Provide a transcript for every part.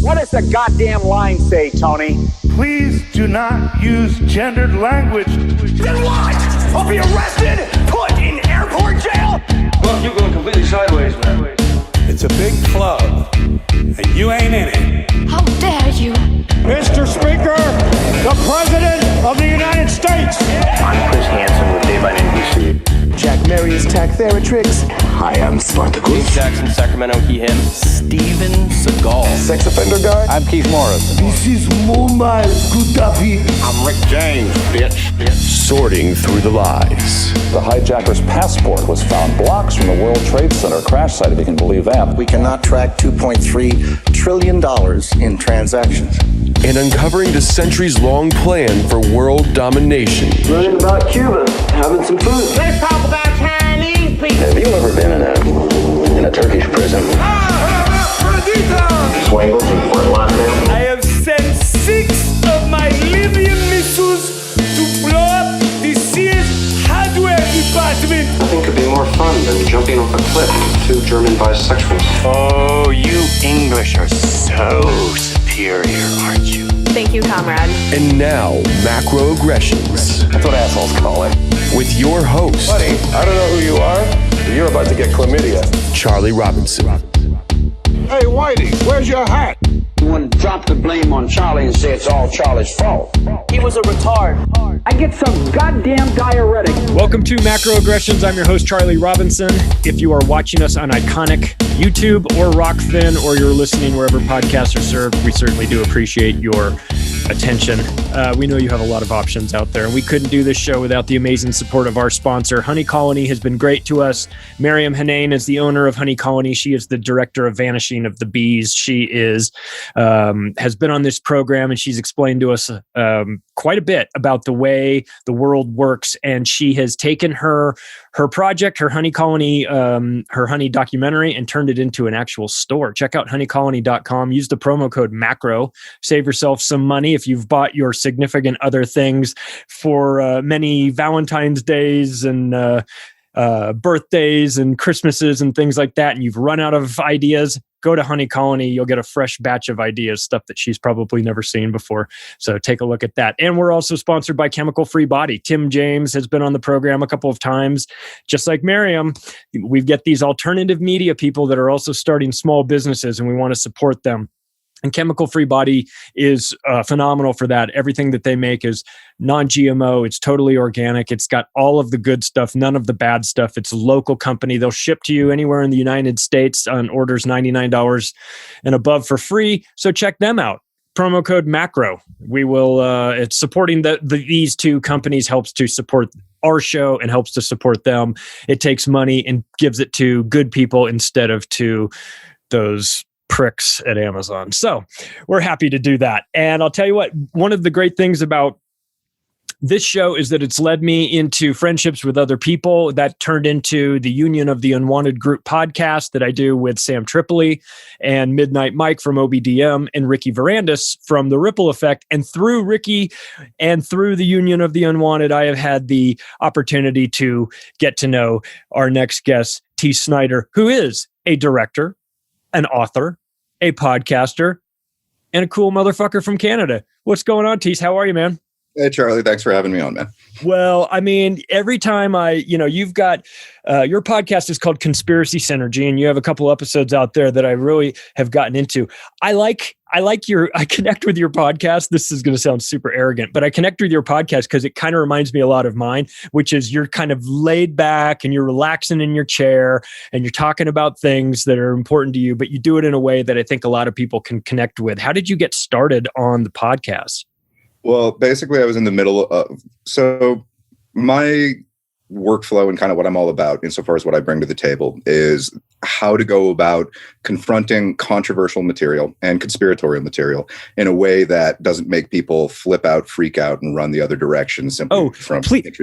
What does the goddamn line say, Tony? Please do not use gendered language. Then what? I'll be arrested, put in airport jail? Well, you're going completely sideways, man. It's a big club, and you ain't in it. How dare you? Mr. Speaker, the President of the United States. I'm Chris Hansen with Dave on NBC. Jack Marius, Tack Theratrix. Hi, I'm Spartacus. Jackson, Sacramento, he, him. Steven Seagal. Sex offender guy. I'm Keith Morris. This is Muammar Gaddafi. I'm Rick James, bitch. Sorting through the lies. The hijacker's passport was found blocks from the World Trade Center crash site, if you can believe that. We cannot track $2.3 trillion in transactions. And uncovering the centuries-long plan for world domination. Learning about Cuba, having some food. Let's talk about Chinese people. Have you ever been in a Turkish prison? Swangles in Fort Lauderdale? I have sent 6 of my Libyan missiles to blow up the Sears hardware department. Nothing could be more fun than jumping off a cliff with 2 German bisexuals. Oh, you English are so superior, aren't you? Thank you, comrade. And now, macroaggressions. That's what assholes call it. With your host, Buddy, I don't know who you are, but you're about to get chlamydia. Charlie Robinson. Hey, Whitey, where's your hat? You want to drop the blame on Charlie and say it's all Charlie's fault. He was a retard. I get some goddamn diuretic. Welcome to Macroaggressions. I'm your host, Charlie Robinson. If you are watching us on Iconic, YouTube, or Rockfin, or you're listening wherever podcasts are served, we certainly do appreciate your attention. We know you have a lot of options out there, and we couldn't do this show without the amazing support of our sponsor. Honey Colony has been great to us. Miriam Hanane is the owner of Honey Colony. She is the director of Vanishing of the Bees. She has been on this program, and she's explained to us quite a bit about the way the world works. And she has taken her project, her Honey Colony, her honey documentary, and turned it into an actual store. Check out honeycolony.com. Use the promo code MACRO. Save yourself some money if you've bought your significant other things for many Valentine's Days and birthdays and Christmases and things like that, and you've run out of ideas. Go to Honey Colony. You'll get a fresh batch of ideas, stuff that she's probably never seen before. So take a look at that. And we're also sponsored by Chemical Free Body. Tim James has been on the program a couple of times. Just like Miriam, we've got these alternative media people that are also starting small businesses, and we want to support them. And Chemical Free Body is phenomenal for that. Everything that they make is non-GMO. It's totally organic. It's got all of the good stuff, none of the bad stuff. It's a local company. They'll ship to you anywhere in the United States on orders $99 and above for free. So check them out. Promo code MACRO. We will. It's supporting these two companies helps to support our show and helps to support them. It takes money and gives it to good people instead of to those pricks at Amazon. So we're happy to do that. And I'll tell you what, one of the great things about this show is that it's led me into friendships with other people that turned into the Union of the Unwanted Group podcast that I do with Sam Tripoli and Midnight Mike from OBDM and Ricky Varandas from The Ripple Effect. And through Ricky and through the Union of the Unwanted, I have had the opportunity to get to know our next guest, Teace Snyder, who is a director, an author, a podcaster, and a cool motherfucker from Canada. What's going on, Teace? How are you, man? Hey, Charlie. Thanks for having me on, man. Well, I mean, every time you've got, your podcast is called Conspiracy Synergy, and you have a couple episodes out there that I really have gotten into. I connect with your podcast. This is going to sound super arrogant, but I connect with your podcast because it kind of reminds me a lot of mine, which is you're kind of laid back and you're relaxing in your chair and you're talking about things that are important to you, but you do it in a way that I think a lot of people can connect with. How did you get started on the podcast? Well, basically, I was in the middle of, so my workflow and kind of what I'm all about insofar as what I bring to the table is how to go about confronting controversial material and conspiratorial material in a way that doesn't make people flip out, freak out, and run the other direction.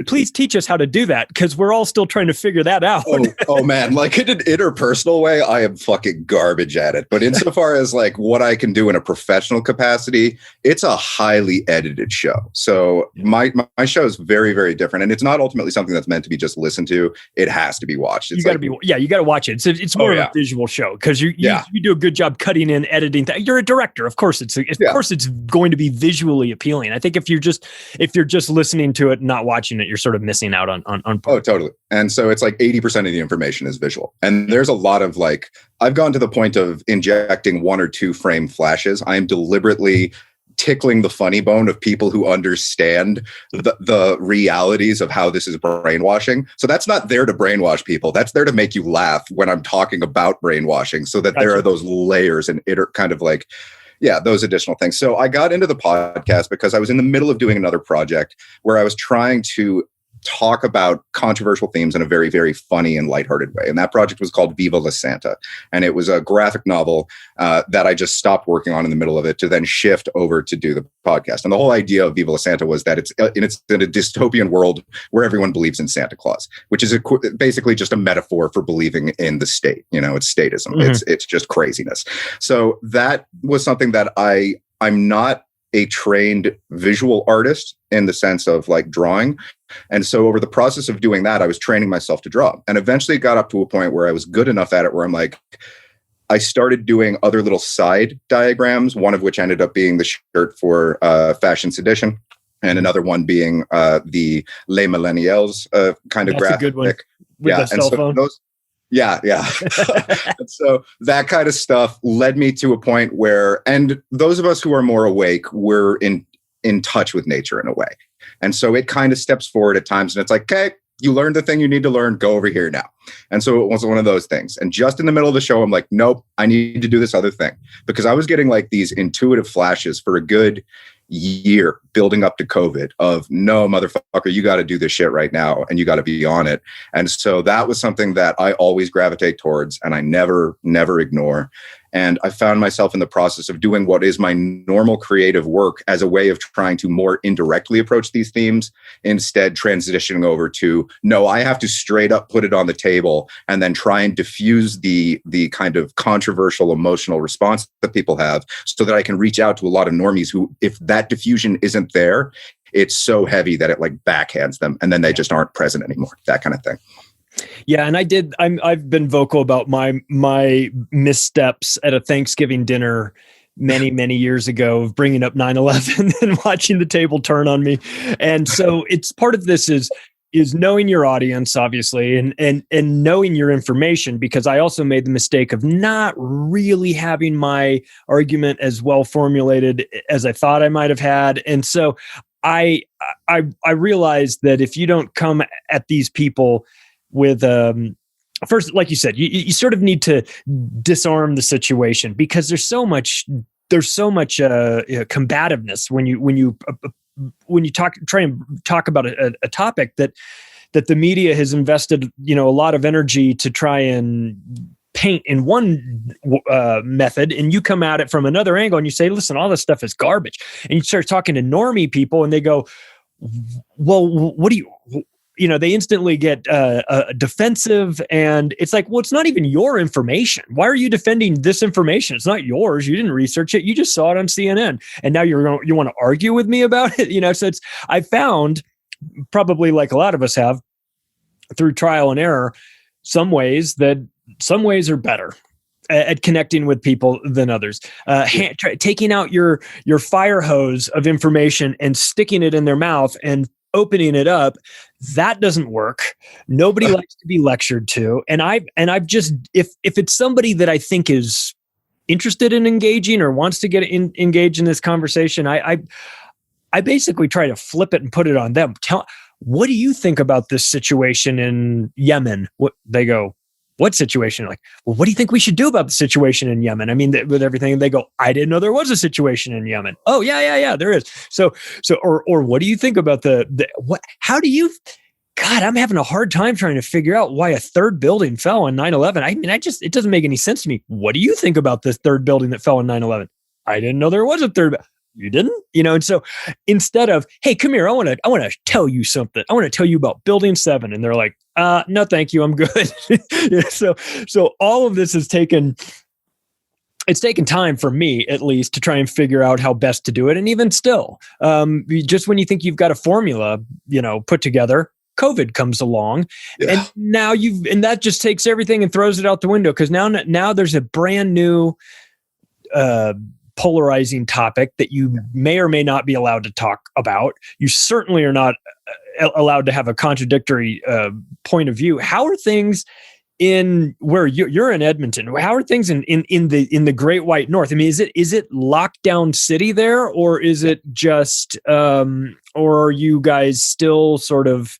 Please teach us how to do that, because we're all still trying to figure that out. Oh man, like in an interpersonal way, I am fucking garbage at it. But insofar as like what I can do in a professional capacity, it's a highly edited show. So my show is very, very different, and it's not ultimately something that's meant to be just listened to. It has to be watched. You got to watch it. it's more of a visual show because you do a good job cutting in, editing. You're a director, of course. Of course, it's going to be visually appealing. I think if you're just listening to it and not watching it, you're sort of missing out on. Oh, totally. And so it's like 80% of the information is visual, and there's a lot of like I've gone to the point of injecting 1 or 2 frame flashes. I am deliberately tickling the funny bone of people who understand the realities of how this is brainwashing. So that's not there to brainwash people. That's there to make you laugh when I'm talking about brainwashing, so that there are those layers and kind of like, those additional things. So I got into the podcast because I was in the middle of doing another project where I was trying to talk about controversial themes in a very, very funny and lighthearted way. And that project was called Viva la Santa. And it was a graphic novel that I just stopped working on in the middle of it to then shift over to do the podcast. And the whole idea of Viva la Santa was that it's in a dystopian world where everyone believes in Santa Claus, which is basically just a metaphor for believing in the state. It's statism. Mm-hmm. It's just craziness. So that was something that I'm not a trained visual artist in the sense of like drawing. And so over the process of doing that, I was training myself to draw, and eventually got up to a point where I was good enough at it where I'm like, I started doing other little side diagrams, one of which ended up being the shirt for Fashion Sedition, and another one being the Les Millennials kind of graphic. That's a good one. With the cell phone. Yeah. And so that kind of stuff led me to a point where, and those of us who are more awake, we're in touch with nature in a way. And so it kind of steps forward at times, and it's like, okay, you learned the thing you need to learn, go over here now. And so it was one of those things. And just in the middle of the show, I'm like, nope, I need to do this other thing, because I was getting like these intuitive flashes for a good year building up to COVID of, no, motherfucker, you got to do this shit right now, and you got to be on it. And so that was something that I always gravitate towards, and I never ignore. And I found myself in the process of doing what is my normal creative work as a way of trying to more indirectly approach these themes, instead transitioning over to, no, I have to straight up put it on the table and then try and diffuse the kind of controversial emotional response that people have, so that I can reach out to a lot of normies who, if that diffusion isn't there, it's so heavy that it like backhands them, and then they just aren't present anymore, that kind of thing. Yeah, and I've been vocal about my missteps at a Thanksgiving dinner many years ago of bringing up 9/11 and watching the table turn on me. And so it's part of this is knowing your audience, obviously, and knowing your information, because I also made the mistake of not really having my argument as well formulated as I thought I might have had. And so I realized that if you don't come at these people with first, like you said, you sort of need to disarm the situation, because there's so much combativeness when you try and talk about a topic that the media has invested a lot of energy to try and paint in one method, and you come at it from another angle and you say, listen, all this stuff is garbage, and you start talking to normie people and they go, well, what do you they instantly get defensive, and it's like, well, it's not even your information. Why are you defending this information? It's not yours. You didn't research it. You just saw it on CNN, and now you want to argue with me about it. So I found, probably like a lot of us have, through trial and error, some ways are better at connecting with people than others. Taking out your fire hose of information and sticking it in their mouth and opening it up, that doesn't work. Nobody likes to be lectured to. And I've just, if it's somebody that I think is interested in engaging or wants to get engaged in this conversation, I basically try to flip it and put it on them. What do you think about this situation in Yemen? What they go, what situation? Like, well, what do you think we should do about the situation in Yemen? I mean, with everything, they go, I didn't know there was a situation in Yemen. Oh, yeah, there is. So, or what do you think about what? How do you? God, I'm having a hard time trying to figure out why a third building fell on 9/11. I mean, it doesn't make any sense to me. What do you think about this third building that fell on 9/11? I didn't know there was a third. You didn't, and so instead of, hey, come here, I want to tell you something. I want to tell you about Building 7, and they're like, no, thank you, I'm good. So all of this has taken time for me, at least, to try and figure out how best to do it. And even still, just when you think you've got a formula, put together, COVID comes along, and now and that just takes everything and throws it out the window, because now there's a brand new polarizing topic that you may or may not be allowed to talk about. You certainly are not allowed to have a contradictory point of view. How are things in where you're in Edmonton? How are things in the Great White North? I mean, is it lockdown city there, or is it just, or are you guys still sort of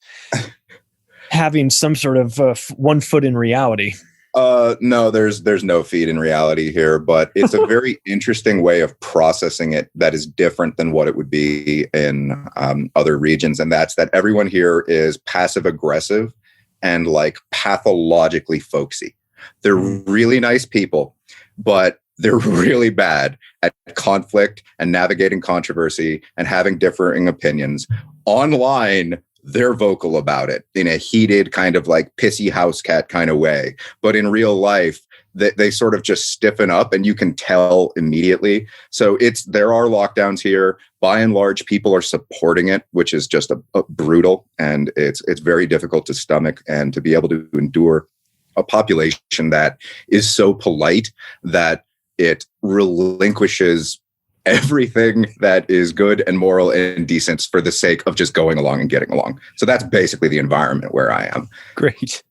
having some sort of one foot in reality? No, there's no feed in reality here, but it's a very interesting way of processing it that is different than what it would be in other regions. And that's that everyone here is passive aggressive and like pathologically folksy. They're really nice people, but they're really bad at conflict and navigating controversy and having differing opinions. Online, they're vocal about it in a heated kind of like pissy house cat kind of way. But in real life, they sort of just stiffen up, and you can tell immediately. So there are lockdowns here. By and large, people are supporting it, which is just a brutal, and it's very difficult to stomach and to be able to endure a population that is so polite that it relinquishes everything that is good and moral and decent for the sake of just going along and getting along. So that's basically the environment where I am. Great.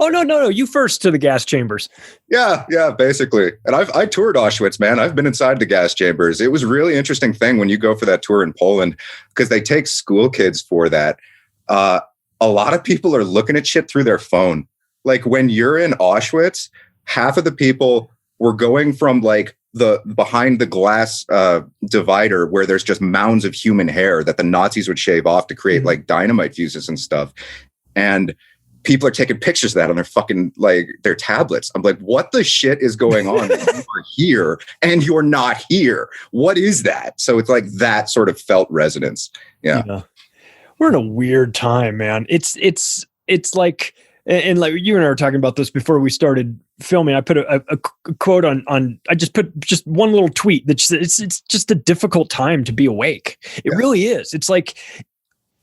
Oh, no. You first to the gas chambers. Yeah, basically. And I toured Auschwitz, man. I've been inside the gas chambers. It was a really interesting thing when you go for that tour in Poland, because they take school kids for that. A lot of people are looking at shit through their phone. Like when you're in Auschwitz, half of the people were going from like the behind the glass divider where there's just mounds of human hair that the Nazis would shave off to create like dynamite fuses and stuff. And people are taking pictures of that on their fucking like their tablets. I'm like, what the shit is going on? You are here and you're not here. What is that? So it's like that sort of felt resonance. Yeah. We're in a weird time, man. It's like, and like you and I were talking about this before we started filming. I put a quote on. I just put just one little tweet that says it's just a difficult time to be awake. It really is. It's like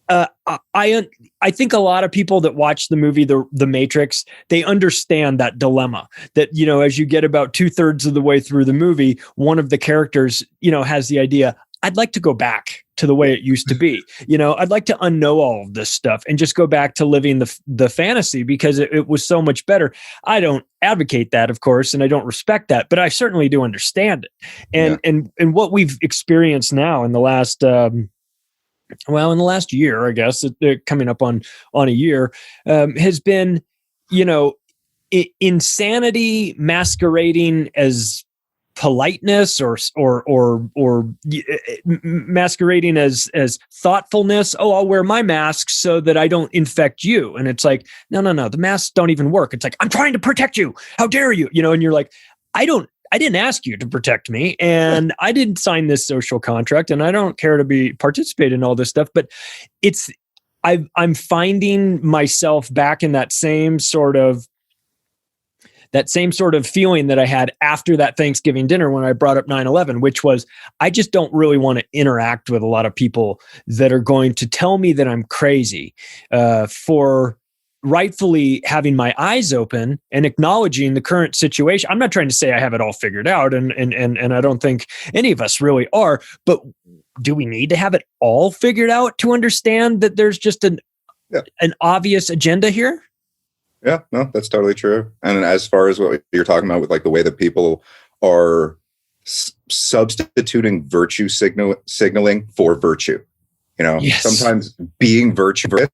I think a lot of people that watch the movie The Matrix, they understand that dilemma. That, you know, as you get about 2/3 of the way through the movie, one of the characters, you know, has the idea, I'd like to go back to the way it used to be. You know, I'd like to unknow all of this stuff and just go back to living the fantasy, because it was so much better. I don't advocate that, of course, and I don't respect that, but I certainly do understand it. And what we've experienced now in the last, in the last year, I guess, coming up on a year, has been, you know, insanity masquerading as politeness or masquerading as thoughtfulness. Oh, I'll wear my mask so that I don't infect you. And it's like, no, the masks don't even work. It's like, I'm trying to protect you. How dare you? You know, and you're like, I didn't ask you to protect me, and I didn't sign this social contract, and I don't care to participate in all this stuff. But I'm finding myself back in that same sort of feeling that I had after that Thanksgiving dinner when I brought up 9/11, which was, I just don't really want to interact with a lot of people that are going to tell me that I'm crazy for rightfully having my eyes open and acknowledging the current situation. I'm not trying to say I have it all figured out, and I don't think any of us really are, but do we need to have it all figured out to understand that there's just an obvious agenda here? Yeah, no, that's totally true. And as far as what you're talking about with like the way that people are substituting virtue signaling for virtue, you know, sometimes being virtuous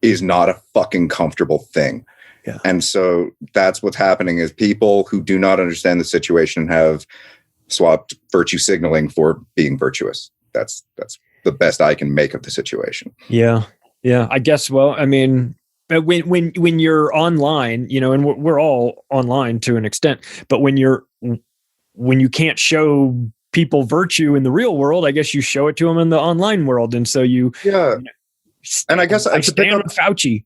is not a fucking comfortable thing. Yeah. And so that's what's happening is people who do not understand the situation have swapped virtue signaling for being virtuous. That's the best I can make of the situation. Yeah. I guess, well, I mean, when you're online, you know, and we're all online to an extent, but when you can't show people virtue in the real world, I guess you show it to them in the online world. And so and I guess I stand with Fauci.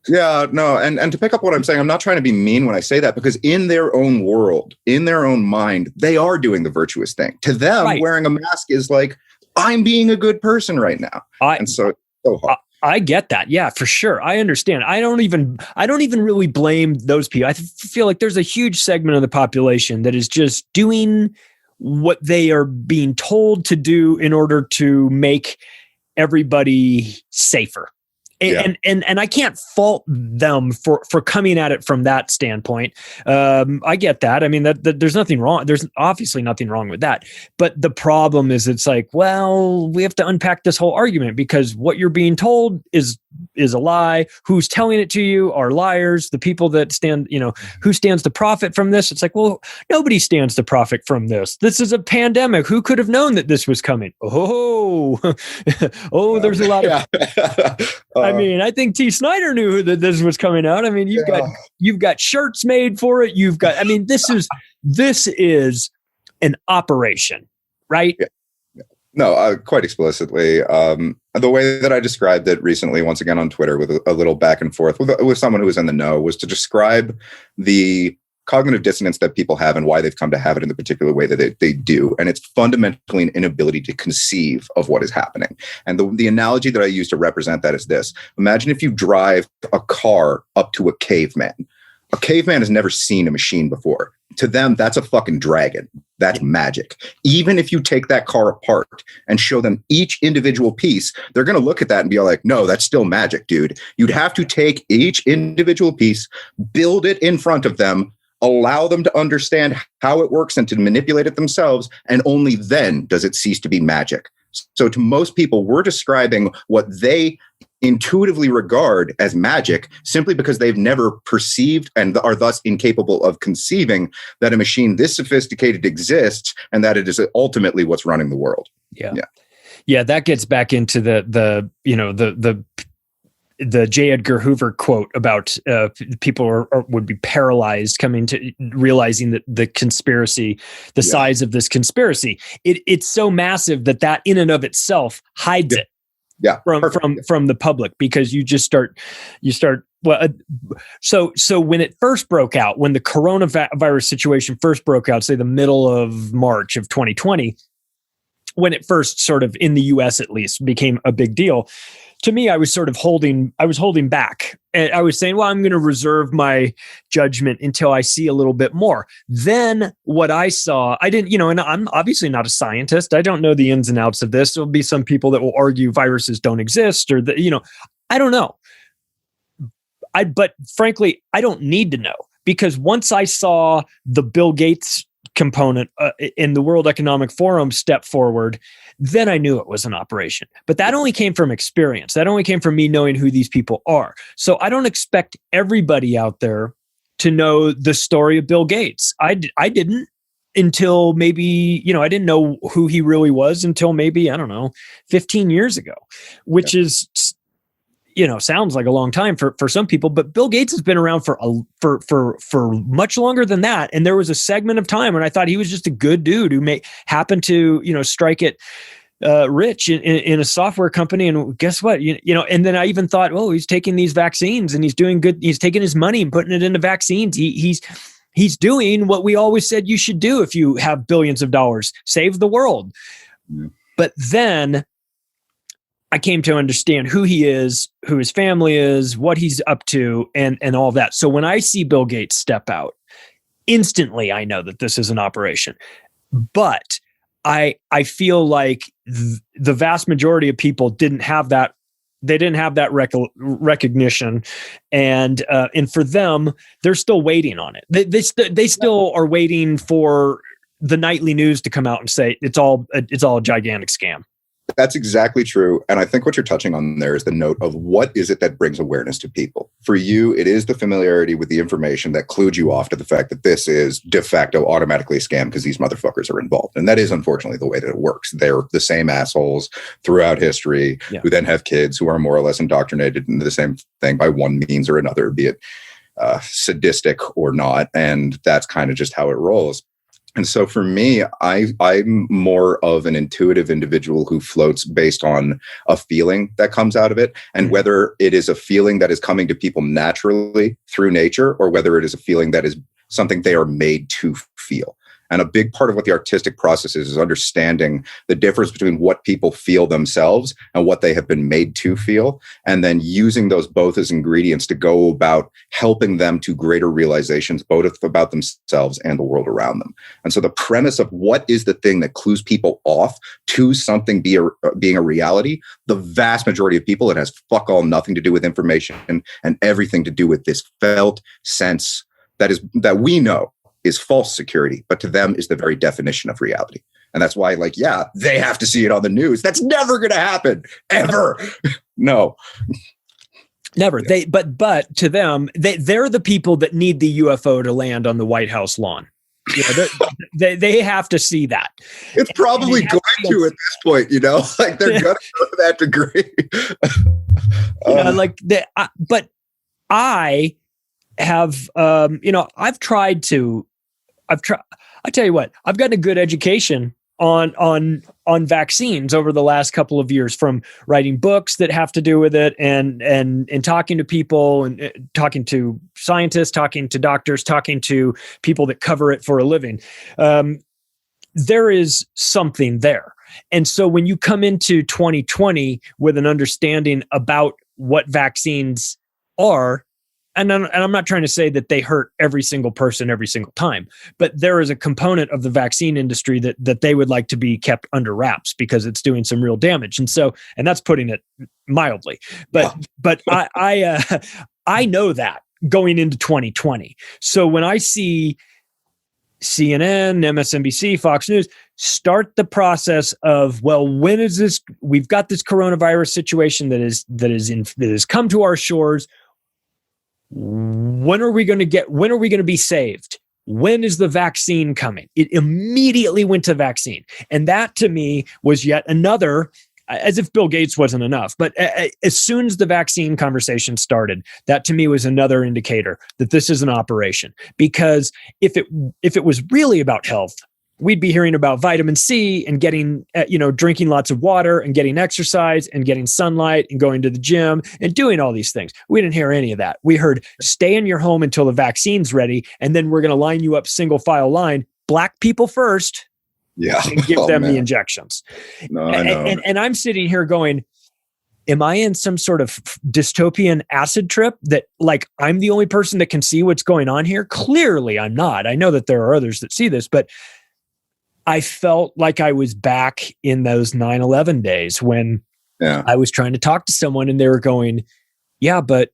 Yeah, no. And to pick up what I'm saying, I'm not trying to be mean when I say that, because in their own world, in their own mind, they are doing the virtuous thing. To them, wearing a mask is like, I'm being a good person right now. And so it's so hard. I get that. Yeah, for sure. I understand. I don't even really blame those people. I feel like there's a huge segment of the population that is just doing what they are being told to do in order to make everybody safer. And I can't fault them for coming at it from that standpoint. I get that. I mean, that there's nothing wrong. There's obviously nothing wrong with that. But the problem is, it's like, well, we have to unpack this whole argument, because what you're being told is a lie. Who's telling it to you are liars. The people that who stands to profit from this? It's like, well, nobody stands to profit from this. This is a pandemic. Who could have known that this was coming? Oh, there's a lot of. I mean, I think Teace Snyder knew that this was coming out. I mean, you've got shirts made for it. You've got. I mean, this is an operation, right? Yeah. No, quite explicitly. The way that I described it recently, once again on Twitter, with a little back and forth with someone who was in the know, was to describe the cognitive dissonance that people have and why they've come to have it in the particular way that they do. And it's fundamentally an inability to conceive of what is happening. And the analogy that I use to represent that is this. Imagine if you drive a car up to a caveman. A caveman has never seen a machine before. To them, that's a fucking dragon. That's magic. Even if you take that car apart and show them each individual piece, they're going to look at that and be like, no, that's still magic, dude. You'd have to take each individual piece, build it in front of them, allow them to understand how it works and to manipulate it themselves, and only then does it cease to be magic. So to most people, we're describing what they intuitively regard as magic simply because they've never perceived and are thus incapable of conceiving that a machine this sophisticated exists and that it is ultimately what's running the world. Yeah, that gets back into the J. Edgar Hoover quote about people would be paralyzed coming to realizing that the conspiracy, the size of this conspiracy, it's so massive that in and of itself hides it from the public, because you start so when it first broke out, when the coronavirus situation first broke out, say the middle of March of 2020, when it first sort of in the US at least became a big deal. To me, I was holding back. And I was saying, well, I'm going to reserve my judgment until I see a little bit more. Then what I saw, I didn't, and I'm obviously not a scientist. I don't know the ins and outs of this. There'll be some people that will argue viruses don't exist, or I don't know. But frankly, I don't need to know, because once I saw the Bill Gates component in the World Economic Forum step forward, then I knew it was an operation. But that only came from experience. That only came from me knowing who these people are. So I don't expect everybody out there to know the story of Bill Gates. I didn't until maybe, I didn't know who he really was until maybe, 15 years ago, which is, sounds like a long time for some people, but Bill Gates has been around for much longer than that. And there was a segment of time when I thought he was just a good dude who may happen to, strike it rich in a software company. And guess what? And then I even thought, oh, he's taking these vaccines and he's doing good. He's taking his money and putting it into vaccines. He's doing what we always said you should do if you have billions of dollars, save the world. But then I came to understand who he is, who his family is, what he's up to, and all of that. So when I see Bill Gates step out, instantly I know that this is an operation. But I feel like the vast majority of people didn't have that. They didn't have that recognition, and for them, they're still waiting on it. They still are waiting for the nightly news to come out and say it's all a gigantic scam. That's exactly true. And I think what you're touching on there is the note of what is it that brings awareness to people. For you, it is the familiarity with the information that clued you off to the fact that this is de facto automatically a scam because these motherfuckers are involved. And that is unfortunately the way that it works. They're the same assholes throughout history who then have kids who are more or less indoctrinated into the same thing by one means or another, be it sadistic or not. And that's kind of just how it rolls. And so for me, I'm more of an intuitive individual who floats based on a feeling that comes out of it. And whether it is a feeling that is coming to people naturally through nature, or whether it is a feeling that is something they are made to feel. And a big part of what the artistic process is understanding the difference between what people feel themselves and what they have been made to feel, and then using those both as ingredients to go about helping them to greater realizations, both about themselves and the world around them. And so the premise of what is the thing that clues people off to something being a reality, the vast majority of people, it has fuck all nothing to do with information and everything to do with this felt sense that we know is false security, but to them is the very definition of reality. And that's why, like, yeah, they have to see it on the news. That's never going to happen, ever. No. Never. Yeah. But to them, they're the people that need the UFO to land on the White House lawn. You know, they have to see that. It's probably going to at this point, you know, like they're going to go to that degree. But I have, I tell you what, I've gotten a good education on vaccines over the last couple of years, from writing books that have to do with it and talking to people and talking to scientists, talking to doctors, talking to people that cover it for a living. There is something there. And so when you come into 2020 with an understanding about what vaccines are, and I'm not trying to say that they hurt every single person every single time, but there is a component of the vaccine industry that they would like to be kept under wraps because it's doing some real damage. And that's putting it mildly. But I know that going into 2020. So when I see CNN, MSNBC, Fox News start the process of, well, when is this? We've got this coronavirus situation that has come to our shores. When are we going to be saved? When is the vaccine coming? It immediately went to vaccine. And that to me was yet another, as if Bill Gates wasn't enough, but as soon as the vaccine conversation started, that to me was another indicator that this is an operation. Because if it was really about health, we'd be hearing about vitamin C and getting, drinking lots of water and getting exercise and getting sunlight and going to the gym and doing all these things. We didn't hear any of that. We heard stay in your home until the vaccine's ready. And then we're going to line you up single file line, Black people first. Yeah. And give them the injections. No, I know. And I'm sitting here going, am I in some sort of dystopian acid trip that, like, I'm the only person that can see what's going on here? Clearly I'm not. I know that there are others that see this, but I felt like I was back in those 9/11 days when I was trying to talk to someone and they were going, yeah, but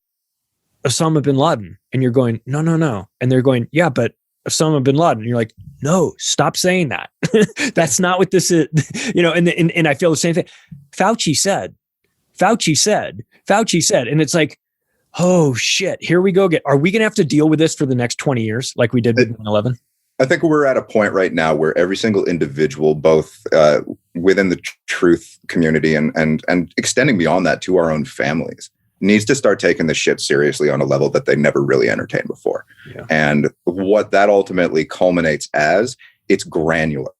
Osama bin Laden. And you're going, no. And they're going, yeah, but Osama bin Laden. And you're like, no, stop saying that. That's not what this is. And I feel the same thing. Fauci said. And it's like, oh shit, here we go again. Are we going to have to deal with this for the next 20 years like we did with 9/11? I think we're at a point right now where every single individual, both within the truth community and extending beyond that to our own families, needs to start taking this shit seriously on a level that they never really entertained before. Yeah. And what that ultimately culminates as, it's granular.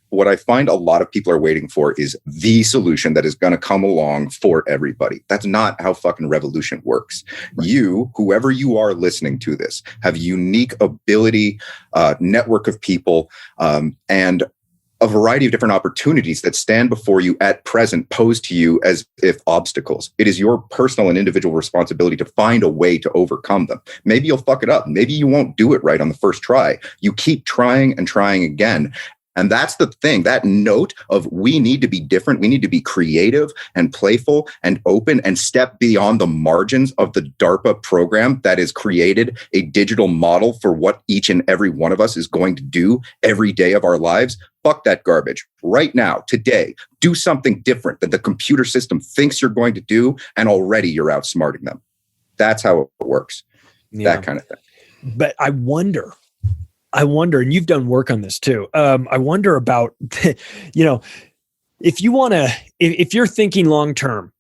What I find a lot of people are waiting for is the solution that is going to come along for everybody. That's not how fucking revolution works. Right. You, whoever you are listening to this, have unique ability, network of people, and a variety of different opportunities that stand before you at present, posed to you as if obstacles. It is your personal and individual responsibility to find a way to overcome them. Maybe you'll fuck it up. Maybe you won't do it right on the first try. You keep trying and trying again. And that's the thing, that note of we need to be different. We need to be creative and playful and open and step beyond the margins of the DARPA program that has created a digital model for what each and every one of us is going to do every day of our lives. Fuck that garbage. Right now, today, do something different that the computer system thinks you're going to do, and already you're outsmarting them. That's how it works. Yeah. That kind of thing. But I wonder, and you've done work on this too. I wonder about, if you're thinking long-term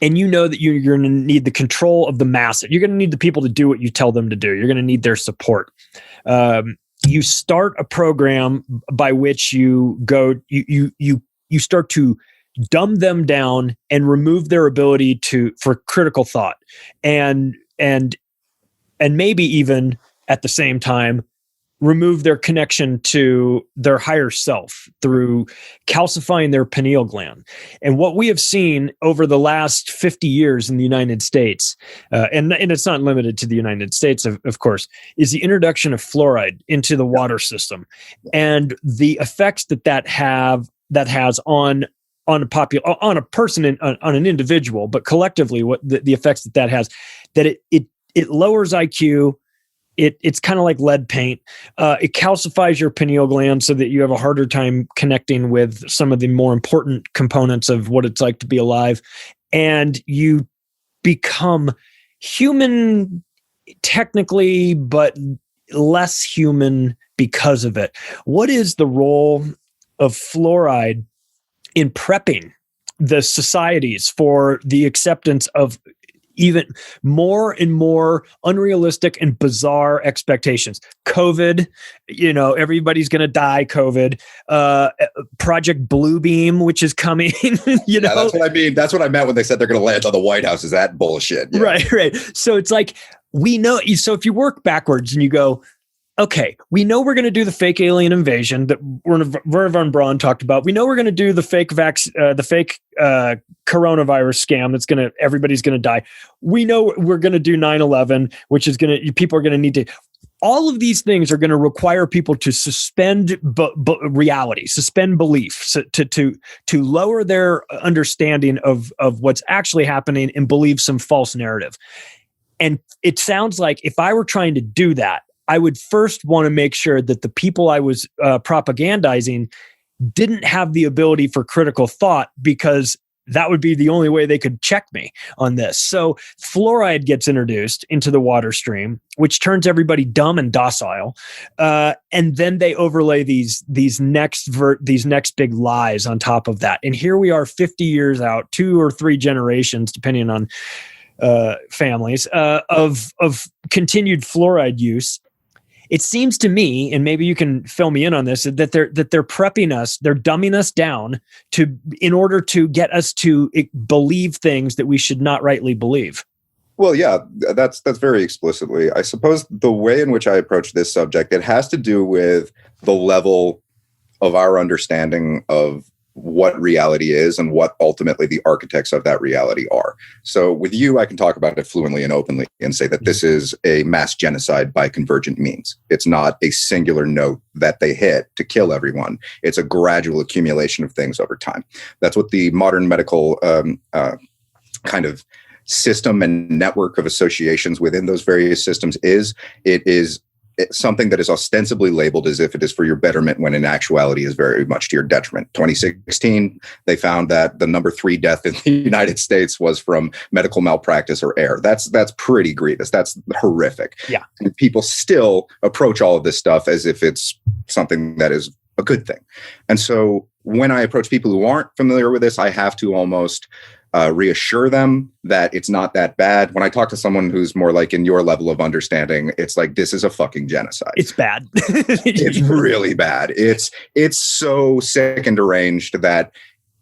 and you know that you're going to need the control of the masses, you're going to need the people to do what you tell them to do. You're going to need their support. You start a program by which you start to dumb them down and remove their ability for critical thought and maybe even at the same time, remove their connection to their higher self through calcifying their pineal gland. And what we have seen over the last 50 years in the United States, and it's not limited to the United States, of course, is the introduction of fluoride into the water system, and the effects that has on a person, on an individual, but collectively, what the effects that has, that it lowers IQ. It's kind of like lead paint. It calcifies your pineal gland so that you have a harder time connecting with some of the more important components of what it's like to be alive. And you become human technically, but less human because of it. What is the role of fluoride in prepping the societies for the acceptance of even more and more unrealistic and bizarre expectations? COVID, everybody's going to die. COVID, Project Bluebeam, which is coming, That's what I mean. That's what I meant when they said they're going to land on the White House. Is that bullshit? Yeah. Right. So it's like, we know. So if you work backwards and you go, okay, we know we're going to do the fake alien invasion that Werner von Braun talked about. We know we're going to do the fake coronavirus scam everybody's going to die. We know we're going to do 9/11, which is people are going to need to. All of these things are going to require people to suspend reality, suspend belief, to lower their understanding of what's actually happening and believe some false narrative. And it sounds like if I were trying to do that, I would first want to make sure that the people I was propagandizing didn't have the ability for critical thought, because that would be the only way they could check me on this. So fluoride gets introduced into the water stream, which turns everybody dumb and docile. And then they overlay these next big lies on top of that. And here we are 50 years out, 2 or 3 generations, depending on families, of continued fluoride use. It seems to me, and maybe you can fill me in on this, that they're prepping us, they're dumbing us down in order to get us to believe things that we should not rightly believe. Well, yeah, that's very explicitly. I suppose the way in which I approach this subject, it has to do with the level of our understanding of what reality is and what ultimately the architects of that reality are. So with you, I can talk about it fluently and openly and say that this is a mass genocide by convergent means. It's not a singular note that they hit to kill everyone. It's a gradual accumulation of things over time. That's what the modern medical kind of system and network of associations within those various systems is. It is something that is ostensibly labeled as if it is for your betterment, when in actuality is very much to your detriment. 2016, they found that the number 3 death in the United States was from medical malpractice or error. That's pretty grievous. That's horrific. Yeah. And people still approach all of this stuff as if it's something that is a good thing. And so when I approach people who aren't familiar with this, I have to almost reassure them that it's not that bad. When I talk to someone who's more like in your level of understanding, it's like, this is a fucking genocide. It's bad. It's really bad. It's so sick and deranged that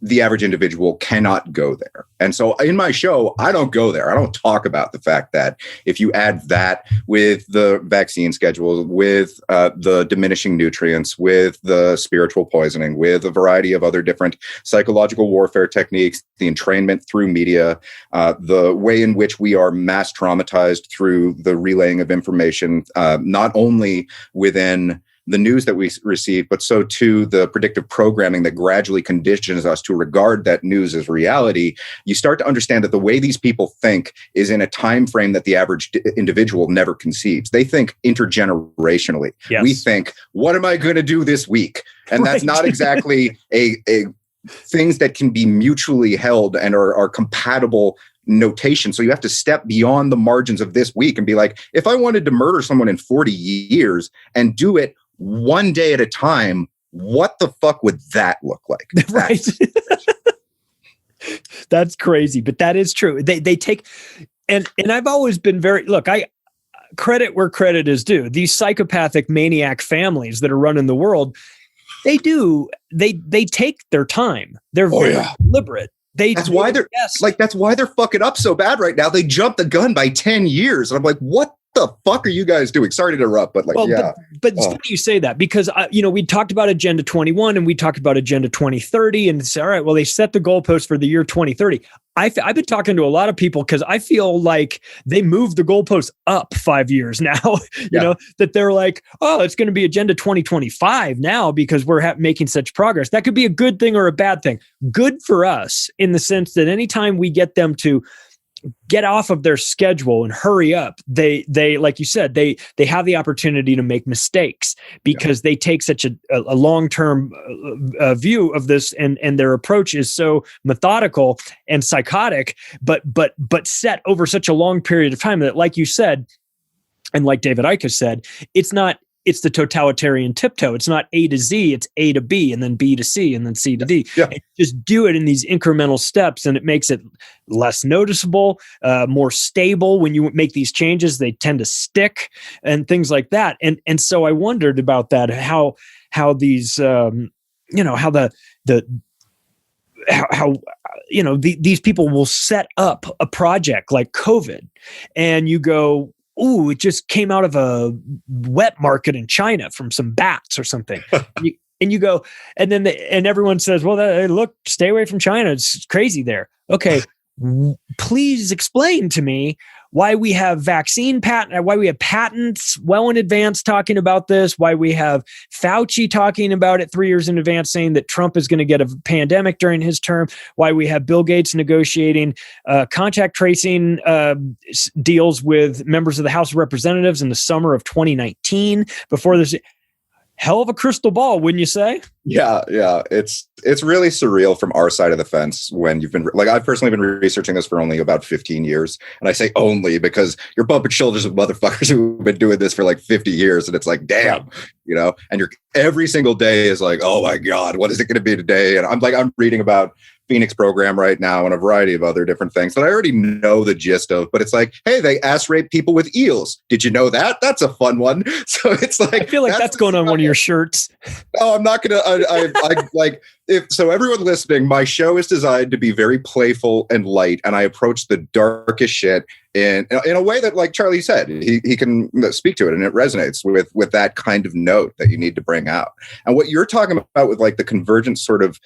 the average individual cannot go there. And so in my show, I don't go there. I don't talk about the fact that if you add that with the vaccine schedule, with the diminishing nutrients, with the spiritual poisoning, with a variety of other different psychological warfare techniques, the entrainment through media, the way in which we are mass traumatized through the relaying of information, not only within the news that we receive, but so too the predictive programming that gradually conditions us to regard that news as reality. You start to understand that the way these people think is in a time frame that the average individual never conceives. They think intergenerationally. Yes. We think, what am I going to do this week? And that's not exactly a things that can be mutually held and are compatible notation. So you have to step beyond the margins of this week and be like, if I wanted to murder someone in 40 years and do it one day at a time, what the fuck would that look like? Right. That's crazy, but that is true. They take, and I've always been I credit where credit is due. These psychopathic maniac families that are running the world, they take their time. They're very deliberate. That's why they're fucking up so bad right now. They jumped the gun by 10 years. And I'm like, what the fuck are you guys doing? Sorry to interrupt, but like, But it's funny you say that because, we talked about Agenda 21 and we talked about Agenda 2030 and say, all right, well, they set the goalpost for the year 2030. I've been talking to a lot of people because I feel like they moved the goalposts up 5 years now, you know, that they're like, oh, it's going to be Agenda 2025 now because we're making such progress. That could be a good thing or a bad thing. Good for us in the sense that anytime we get them to get off of their schedule and hurry up, they like you said, they have the opportunity to make mistakes because they take such a long-term view of this, and their approach is so methodical and psychotic, but set over such a long period of time that, like you said, and like David Icke has said, it's the totalitarian tiptoe. It's not A to Z, it's A to B and then B to C and then C to D. Yeah. And just do it in these incremental steps, and it makes it less noticeable, more stable. When you make these changes, they tend to stick and things like that. And so I wondered about that, how these, these people will set up a project like COVID, and you go, ooh, it just came out of a wet market in China from some bats or something. And you go, and then everyone says, well, look, stay away from China. It's crazy there. Okay, please explain to me why we have why we have patents well in advance talking about this, why we have Fauci talking about it 3 years in advance saying that Trump is going to get a pandemic during his term, why we have Bill Gates negotiating contact tracing deals with members of the House of Representatives in the summer of 2019 before this. Hell of a crystal ball, wouldn't you say? Yeah. It's really surreal from our side of the fence when you've been like, I've personally been researching this for only about 15 years. And I say only because you're bumping shoulders with motherfuckers who've been doing this for like 50 years. And it's like, damn, and you're every single day is like, oh my God, what is it going to be today? And I'm reading about Phoenix program right now and a variety of other different things that I already know the gist of, but it's like, hey, they ass rape people with eels. Did you know that? That's a fun one. So it's like, I feel like that's going on one of your shirts. Oh, I'm not going to, so everyone listening, my show is designed to be very playful and light. And I approach the darkest shit in a way that, like Charlie said, he can speak to it and it resonates with that kind of note that you need to bring out. And what you're talking about with like the convergent sort of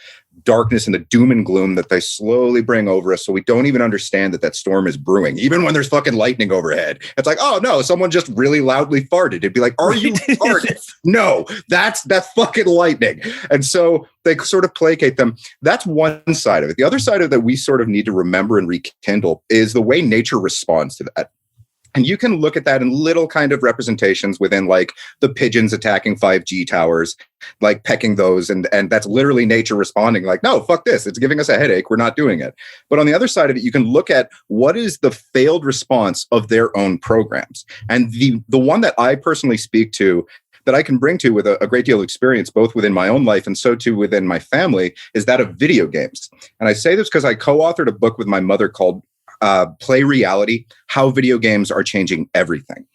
darkness and the doom and gloom that they slowly bring over us, so we don't even understand that storm is brewing, even when there's fucking lightning overhead. It's like, oh no, someone just really loudly farted. It'd be like, are you farting? No, that's fucking lightning. And so they sort of placate them. That's one side of it. The other side of it that we sort of need to remember and rekindle is the way nature responds to that. And you can look at that in little kind of representations within like the pigeons attacking 5G towers, like pecking those. And that's literally nature responding like, no, fuck this. It's giving us a headache. We're not doing it. But on the other side of it, you can look at what is the failed response of their own programs. And the one that I personally speak to, that I can bring to with a great deal of experience, both within my own life and so too within my family, is that of video games. And I say this because I co-authored a book with my mother called Play Reality, How Video Games Are Changing Everything.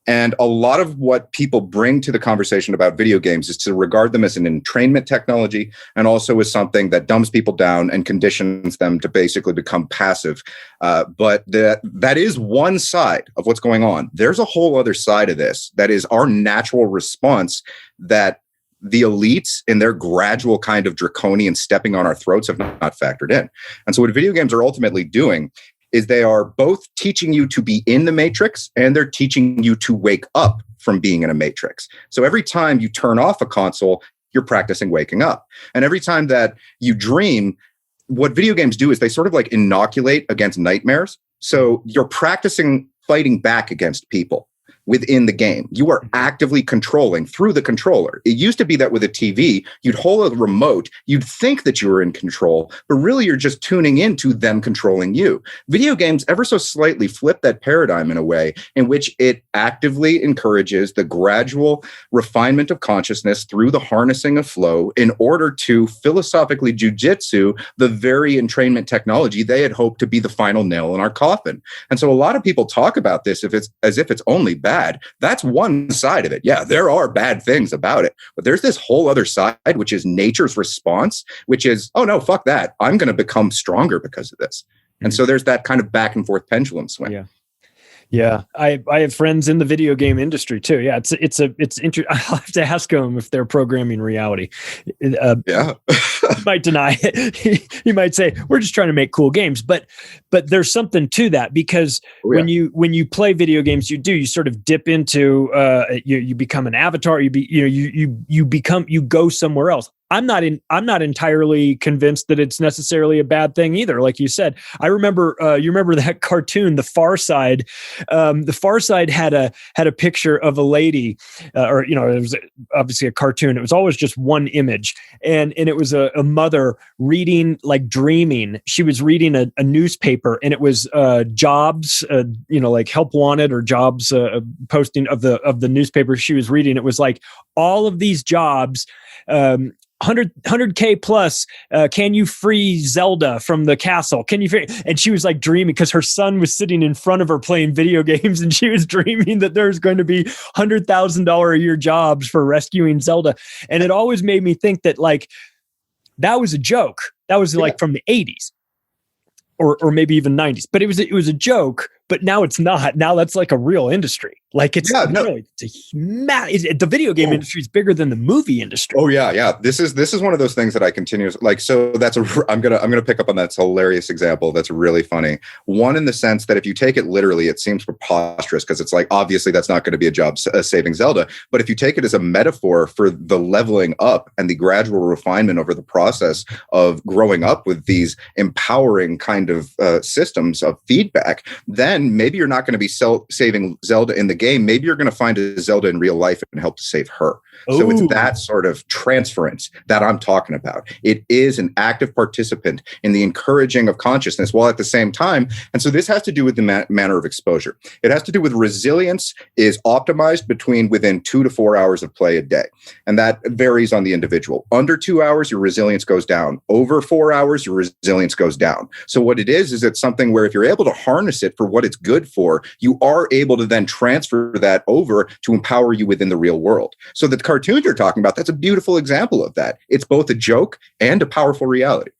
And a lot of what people bring to the conversation about video games is to regard them as an entrainment technology and also as something that dumbs people down and conditions them to basically become passive. But that is one side of what's going on. There's a whole other side of this that is our natural response that the elites in their gradual kind of draconian stepping on our throats have not factored in. And so what video games are ultimately doing is they are both teaching you to be in the matrix and they're teaching you to wake up from being in a matrix. So every time you turn off a console, you're practicing waking up. And every time that you dream, what video games do is they sort of like inoculate against nightmares. So you're practicing fighting back against people within the game. You are actively controlling through the controller. It used to be that with a TV, you'd hold a remote, you'd think that you were in control, but really you're just tuning into them controlling you. Video games ever so slightly flip that paradigm in a way in which it actively encourages the gradual refinement of consciousness through the harnessing of flow in order to philosophically jujitsu the very entrainment technology they had hoped to be the final nail in our coffin. And so a lot of people talk about this as if it's only bad. That's one side of it. Yeah, there are bad things about it, but there's this whole other side, which is nature's response, which is, oh no, fuck that. I'm going to become stronger because of this. And so there's that kind of back and forth pendulum swing. Yeah, I have friends in the video game industry too. Yeah, it's interesting. I'll have to ask them if they're programming reality. Yeah, he might deny it. He might say we're just trying to make cool games, but there's something to that because when you play video games, you sort of dip into you become an avatar. You go somewhere else. I'm not entirely convinced that it's necessarily a bad thing either. Like you said, I remember you remember that cartoon, The Far Side. The Far Side had a picture of a lady, or it was obviously a cartoon. It was always just one image, and it was a mother reading, like dreaming. She was reading a newspaper, and it was jobs, like help wanted or jobs posting of the newspaper she was reading. It was like all of these jobs. 100K plus, can you free Zelda from the castle? Can you free? And she was like dreaming because her son was sitting in front of her playing video games, and she was dreaming that there's going to be $100,000 a year jobs for rescuing Zelda. And it always made me think that like that was a joke. That was like from the 80s or maybe even 90s. But it was a joke. But now it's not. Now that's like a real industry. Like it's the video game industry is bigger than the movie industry. Oh yeah. This is one of those things that I continue like. So I'm gonna pick up on that hilarious example. That's really funny. One, in the sense that if you take it literally, it seems preposterous because it's like obviously that's not going to be a job saving Zelda. But if you take it as a metaphor for the leveling up and the gradual refinement over the process of growing up with these empowering kind of systems of feedback, then maybe you're not going to be saving Zelda in the game. Maybe you're going to find a Zelda in real life and help to save her. Ooh. So it's that sort of transference that I'm talking about. It is an active participant in the encouraging of consciousness while at the same time. And so this has to do with the manner of exposure. It has to do with resilience is optimized within 2 to 4 hours of play a day. And that varies on the individual. Under 2 hours, your resilience goes down. Over 4 hours, your resilience goes down. So what it is it's something where if you're able to harness it for what it's good for, you are able to then transfer that over to empower you within the real world. So the cartoon you're talking about, that's a beautiful example of that. It's both a joke and a powerful reality,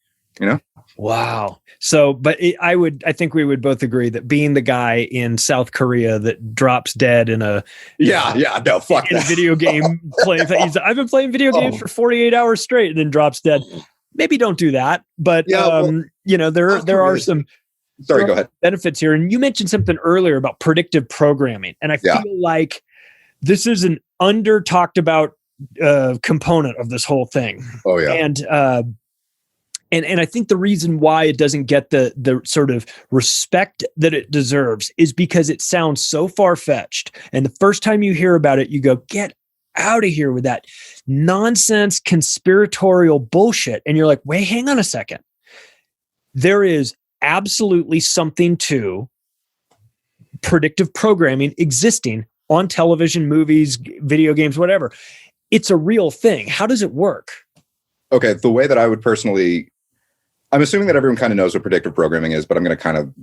Wow. So, but I think we would both agree that being the guy in South Korea that drops dead in a video game playing. I've been playing video games for 48 hours straight and then drops dead. Maybe don't do that. But there are some. Sorry, go ahead. Benefits here. And you mentioned something earlier about predictive programming. And I feel like this is an under talked about component of this whole thing. Oh yeah. And I think the reason why it doesn't get the sort of respect that it deserves is because it sounds so far-fetched. And the first time you hear about it, you go, get out of here with that nonsense conspiratorial bullshit. And you're like, wait, hang on a second. There is absolutely something to predictive programming existing on television, movies, video games, whatever. It's a real thing. How does it work? Okay, the way that I would personally, I'm assuming that everyone kind of knows what predictive programming is, but I'm going to kind of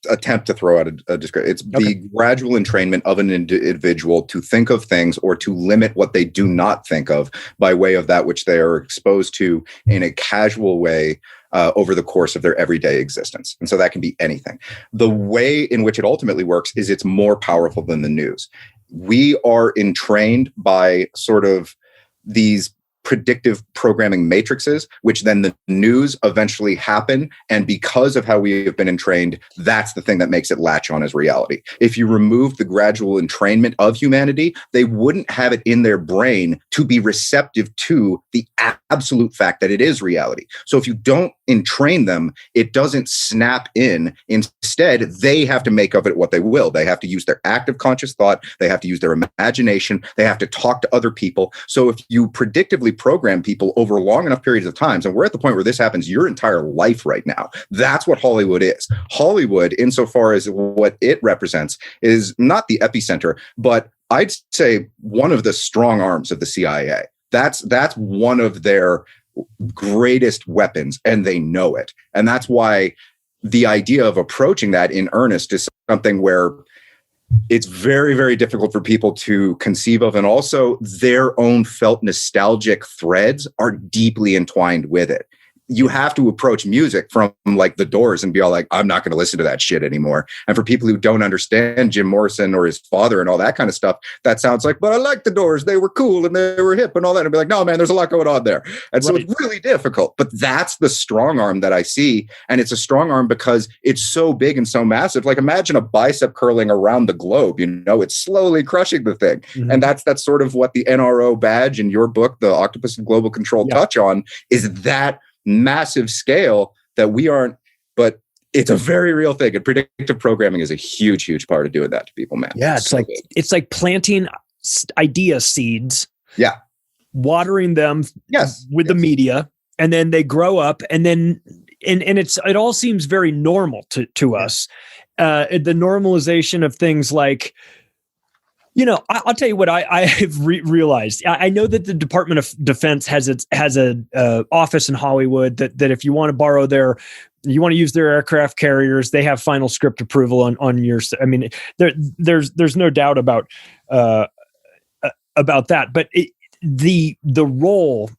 attempt to throw out a description. It's the gradual entrainment of an individual to think of things or to limit what they do not think of by way of that which they are exposed to in a casual way over the course of their everyday existence. And so that can be anything. The way in which it ultimately works is it's more powerful than the news. We are entrained by sort of these predictive programming matrices, which then the news eventually happen. And because of how we have been entrained, that's the thing that makes it latch on as reality. If you remove the gradual entrainment of humanity, they wouldn't have it in their brain to be receptive to the absolute fact that it is reality. So if you don't entrain them, it doesn't snap in. Instead, they have to make of it what they will. They have to use their active conscious thought. They have to use their imagination. They have to talk to other people. So if you predictively program people over long enough periods of times, and we're at the point where this happens your entire life right now, that's what Hollywood is. Hollywood, insofar as what it represents, is not the epicenter, but I'd say one of the strong arms of the CIA. That's one of their greatest weapons, and they know it. And that's why the idea of approaching that in earnest is something where it's very, very difficult for people to conceive of. And also their own felt nostalgic threads are deeply entwined with it. you have to approach music from like the Doors and be all like, I'm not going to listen to that shit anymore. And for people who don't understand Jim Morrison or his father and all that kind of stuff, that sounds like, but I like the Doors. They were cool and they were hip and all that. And be like, no, man, there's a lot going on there. And so it's really difficult, but that's the strong arm that I see. And it's a strong arm because it's so big and so massive. Like imagine a bicep curling around the globe, it's slowly crushing the thing. Mm-hmm. And that's sort of what the NRO badge in your book, The Octopus of Global Control, touch on, is that massive scale that we aren't, but it's a very real thing. And predictive programming is a huge, huge part of doing that to people, man. Yeah. It's like planting idea seeds. Yeah. Watering them with the media, and then they grow up, and then, and it all seems very normal to us. The normalization of things like, I'll tell you what I have realized. I know that the Department of Defense has a office in Hollywood that if you want to borrow you want to use their aircraft carriers, they have final script approval on your. I mean, there's no doubt about that. But the role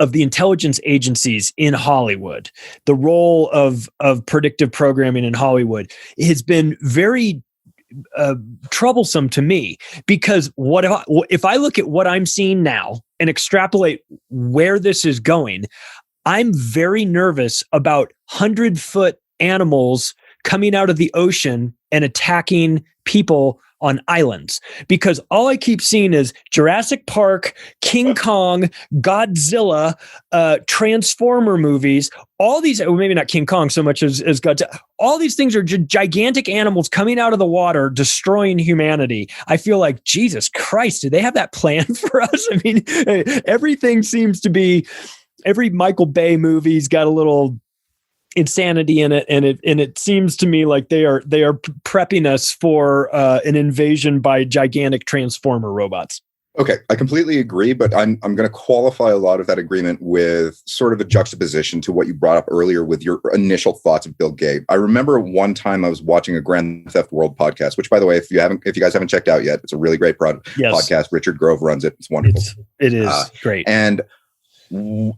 of the intelligence agencies in Hollywood, the role of predictive programming in Hollywood has been very troublesome to me, because if I look at what I'm seeing now and extrapolate where this is going, I'm very nervous about 100-foot animals coming out of the ocean and attacking people on islands, because all I keep seeing is Jurassic Park, King Kong, Godzilla, Transformer movies, all these, well, maybe not King Kong so much as Godzilla. All these things are gigantic animals coming out of the water, destroying humanity. I feel like, Jesus Christ, do they have that plan for us? I mean, everything seems to be, every Michael Bay movie's got a little insanity in it, and it seems to me like they are prepping us for an invasion by gigantic Transformer robots. Okay, I completely agree, but I'm going to qualify a lot of that agreement with sort of a juxtaposition to what you brought up earlier with your initial thoughts of Bill Gates. I remember one time I was watching a Grand Theft World podcast, which, by the way, if you guys haven't checked out yet, it's a really great podcast. Richard Grove runs it. It's wonderful. It is great. And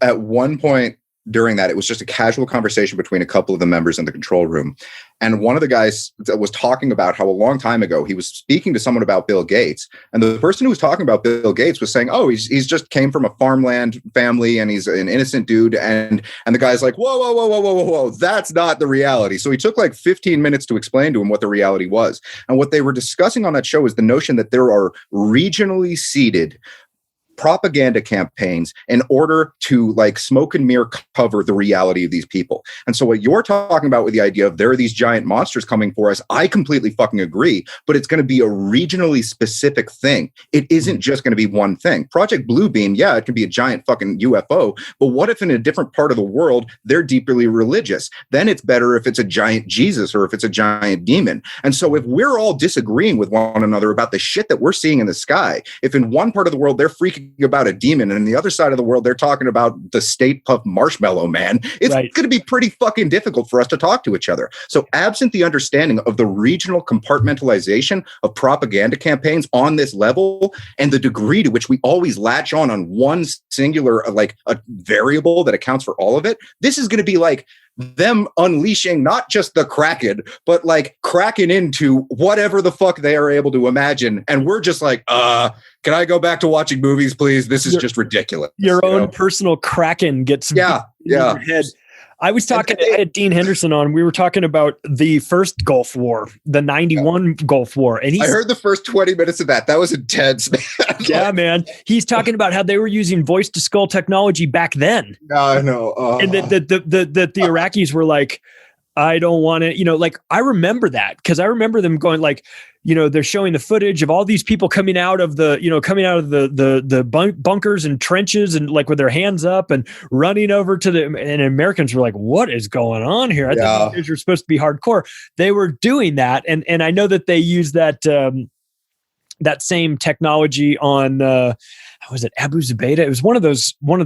at one point during that, it was just a casual conversation between a couple of the members in the control room. And one of the guys was talking about how a long time ago he was speaking to someone about Bill Gates. And the person who was talking about Bill Gates was saying, oh, he's just came from a farmland family and he's an innocent dude. And the guy's like, whoa, that's not the reality. So he took like 15 minutes to explain to him what the reality was. And what they were discussing on that show is the notion that there are regionally seeded propaganda campaigns in order to like smoke and mirror cover the reality of these people. And so what you're talking about with the idea of there are these giant monsters coming for us, I completely fucking agree, but it's going to be a regionally specific thing. It isn't just going to be one thing. Project Bluebeam, yeah, it can be a giant fucking UFO, but what if in a different part of the world, they're deeply religious? Then it's better if it's a giant Jesus or if it's a giant demon. And so if we're all disagreeing with one another about the shit that we're seeing in the sky, if in one part of the world they're freaking about a demon, and in the other side of the world they're talking about the State Puft Marshmallow Man, it's going to be pretty fucking difficult for us to talk to each other. So absent the understanding of the regional compartmentalization of propaganda campaigns on this level, and the degree to which we always latch on one singular like a variable that accounts for all of it, this is going to be like them unleashing not just the Kraken, but like cracking into whatever the fuck they are able to imagine. And we're just like, can I go back to watching movies, please? This is just ridiculous. Your own personal Kraken gets in your head. I was talking I had Dean Henderson on. We were talking about the first Gulf War, the 91 Gulf War. And I heard the first 20 minutes of that. That was intense, man. Yeah, man. He's talking about how they were using voice to skull technology back then. I know. And that the Iraqis were like, I don't want to, like, I remember that because I remember them going like, they're showing the footage of all these people coming out of the bunkers and trenches and like with their hands up and running over to and Americans were like, what is going on here? I think these were supposed to be hardcore. They were doing that. And I know that they use that same technology on, was it Abu Zubaydah? It was one of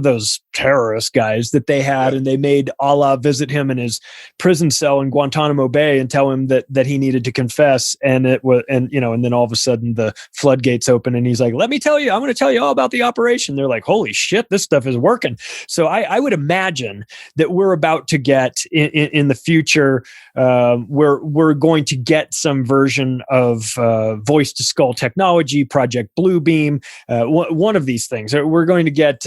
those terrorist guys that they had, and they made Allah visit him in his prison cell in Guantanamo Bay and tell him that he needed to confess. And it was, and then all of a sudden the floodgates open, and he's like, "Let me tell you, I'm going to tell you all about the operation." They're like, "Holy shit, this stuff is working." So I would imagine that we're about to get in the future, we're going to get some version of voice to skull technology, Project Bluebeam, one of these things. We're going to get.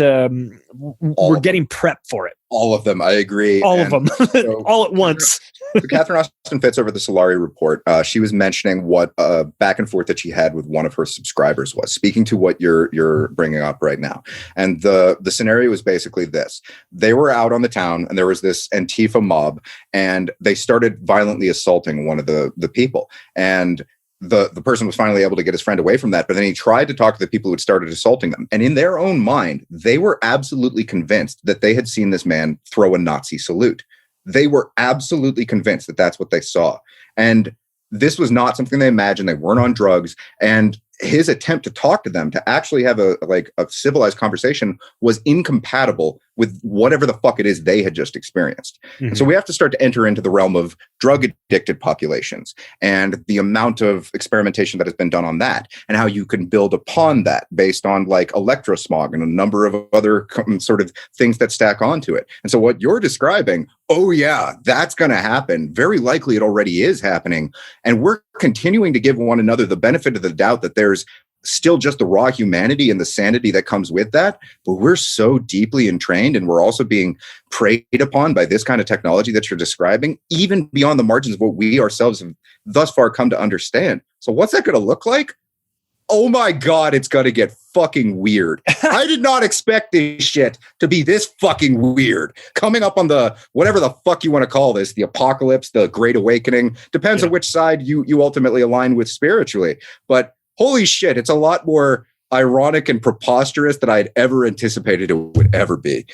We're getting prepped for it. All of them. I agree. All of them. So, all at once. So Catherine Austin Fitz over the Solari report, she was mentioning what back and forth that she had with one of her subscribers was, speaking to what you're bringing up right now. And the scenario was basically this. They were out on the town, and there was this Antifa mob, and they started violently assaulting one of the people. And the person was finally able to get his friend away from that, but then he tried to talk to the people who had started assaulting them. And in their own mind, they were absolutely convinced that they had seen this man throw a Nazi salute. They were absolutely convinced that that's what they saw. And this was not something they imagined. They weren't on drugs. And his attempt to talk to them, to actually have a civilized conversation, was incompatible with whatever the fuck it is they had just experienced. Mm-hmm. And so we have to start to enter into the realm of drug addicted populations and the amount of experimentation that has been done on that, and how you can build upon that based on like electrosmog and a number of other sort of things that stack onto it. And so what you're describing, oh yeah, that's going to happen. Very likely it already is happening. And we're continuing to give one another the benefit of the doubt that there's still just the raw humanity and the sanity that comes with that. But we're so deeply entrained, and we're also being preyed upon by this kind of technology that you're describing, even beyond the margins of what we ourselves have thus far come to understand. So what's that going to look like? Oh my God, it's going to get fucking weird. I did not expect this shit to be this fucking weird. Coming up on the, whatever the fuck you want to call this, the apocalypse, the great awakening, depends on which side you ultimately align with spiritually. But holy shit, it's a lot more ironic and preposterous than I'd ever anticipated it would ever be.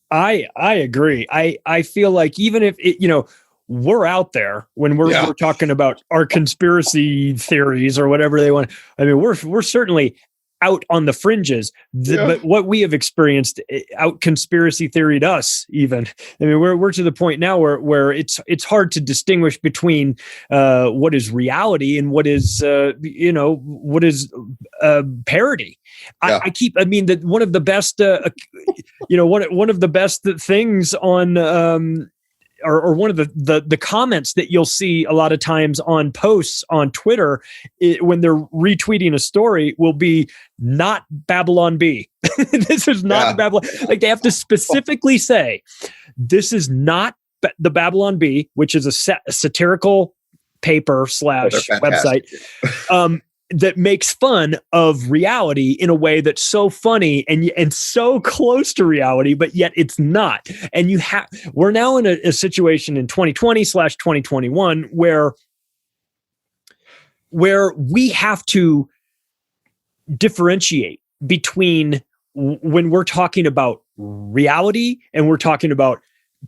I agree. I feel like even if it, we're out there when we're talking about our conspiracy theories or whatever they want. I mean, we're certainly out on the fringes, but what we have experienced out conspiracy theoried us even. I mean, we're to the point now where it's hard to distinguish between what is reality and what is what is parody. Yeah. That one of the best one of the best things on or one of the comments that you'll see a lot of times on posts on Twitter when they're retweeting a story will be not Babylon Bee. This is not Babylon. Like they have to specifically say, this is not the Babylon Bee, which is a satirical paper / website. That makes fun of reality in a way that's so funny and so close to reality, but yet it's not. And we're now in a situation in 2020 / 2021 where we have to differentiate between when we're talking about reality and we're talking about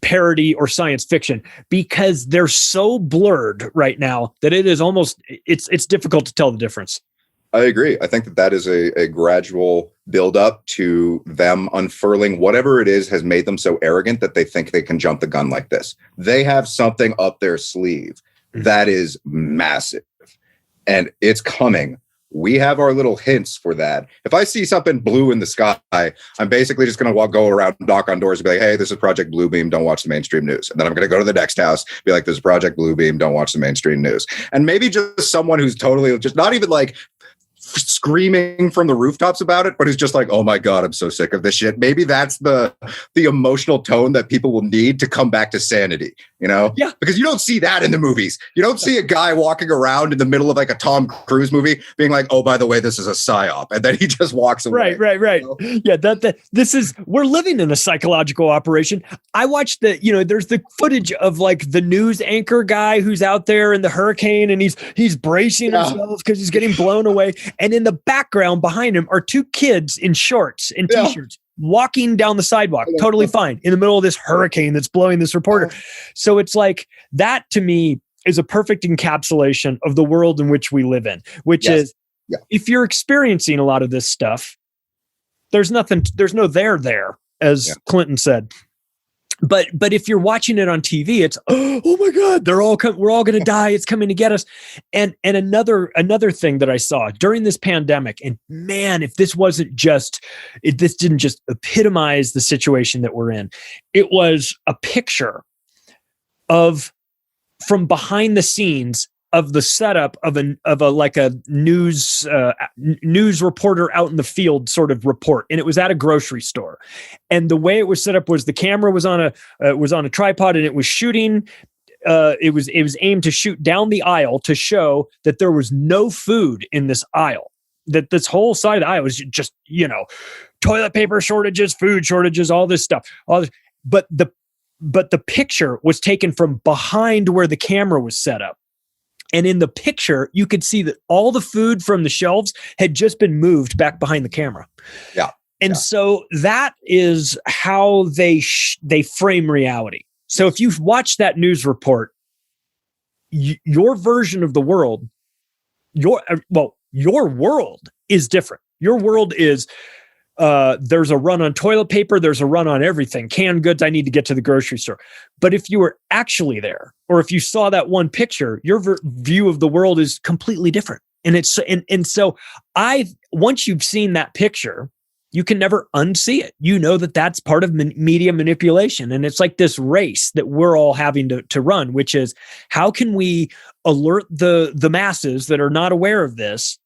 parody or science fiction, because they're so blurred right now that it is almost it's difficult to tell the difference. I agree. I think that is a gradual build up to them unfurling whatever it is has made them so arrogant that they think they can jump the gun like this. They have something up their sleeve that is massive, and it's coming. We have our little hints for that. If I see something blue in the sky, I'm basically just going to go around, knock on doors and be like, hey, this is Project Bluebeam. Don't watch the mainstream news. And then I'm going to go to the next house, be like, this is Project Bluebeam. Don't watch the mainstream news. And maybe just someone who's totally just not even like screaming from the rooftops about it, but who's just like, oh my God, I'm so sick of this shit. Maybe that's the emotional tone that people will need to come back to sanity, Yeah. Because you don't see that in the movies. You don't see a guy walking around in the middle of like a Tom Cruise movie being like, oh, by the way, this is a psyop. And then he just walks away. Right. Yeah. We're living in a psychological operation. I watched there's the footage of like the news anchor guy who's out there in the hurricane and he's bracing himself because he's getting blown away. And in the background behind him are two kids in shorts and t-shirts walking down the sidewalk, totally fine, in the middle of this hurricane that's blowing this reporter. So it's like that to me is a perfect encapsulation of the world in which we live in, which is if you're experiencing a lot of this stuff, there's no there. as Clinton said. But if you're watching it on TV, it's oh my God, we're all going to die. It's coming to get us. And another thing that I saw during this pandemic, and man, if this didn't just epitomize the situation that we're in, it was a picture from behind the scenes of the setup of a news reporter out in the field sort of report, and it was at a grocery store. And the way it was set up was the camera was on a tripod, and it was shooting. It was aimed to shoot down the aisle to show that there was no food in this aisle. That this whole side of the aisle was just toilet paper shortages, food shortages, all this stuff. But the picture was taken from behind where the camera was set up. And in the picture, you could see that all the food from the shelves had just been moved back behind the camera. Yeah. And so that is how they frame reality. So if you watch that news report, your version of the world, your world is different. Your world is there's a run on toilet paper, there's a run on everything, canned goods, I need to get to the grocery store. But if you were actually there, or if you saw that one picture, your view of the world is completely different. And so once you've seen that picture, you can never unsee it. You know that that's part of media manipulation. And it's like this race that we're all having to run, which is how can we alert the masses that are not aware of this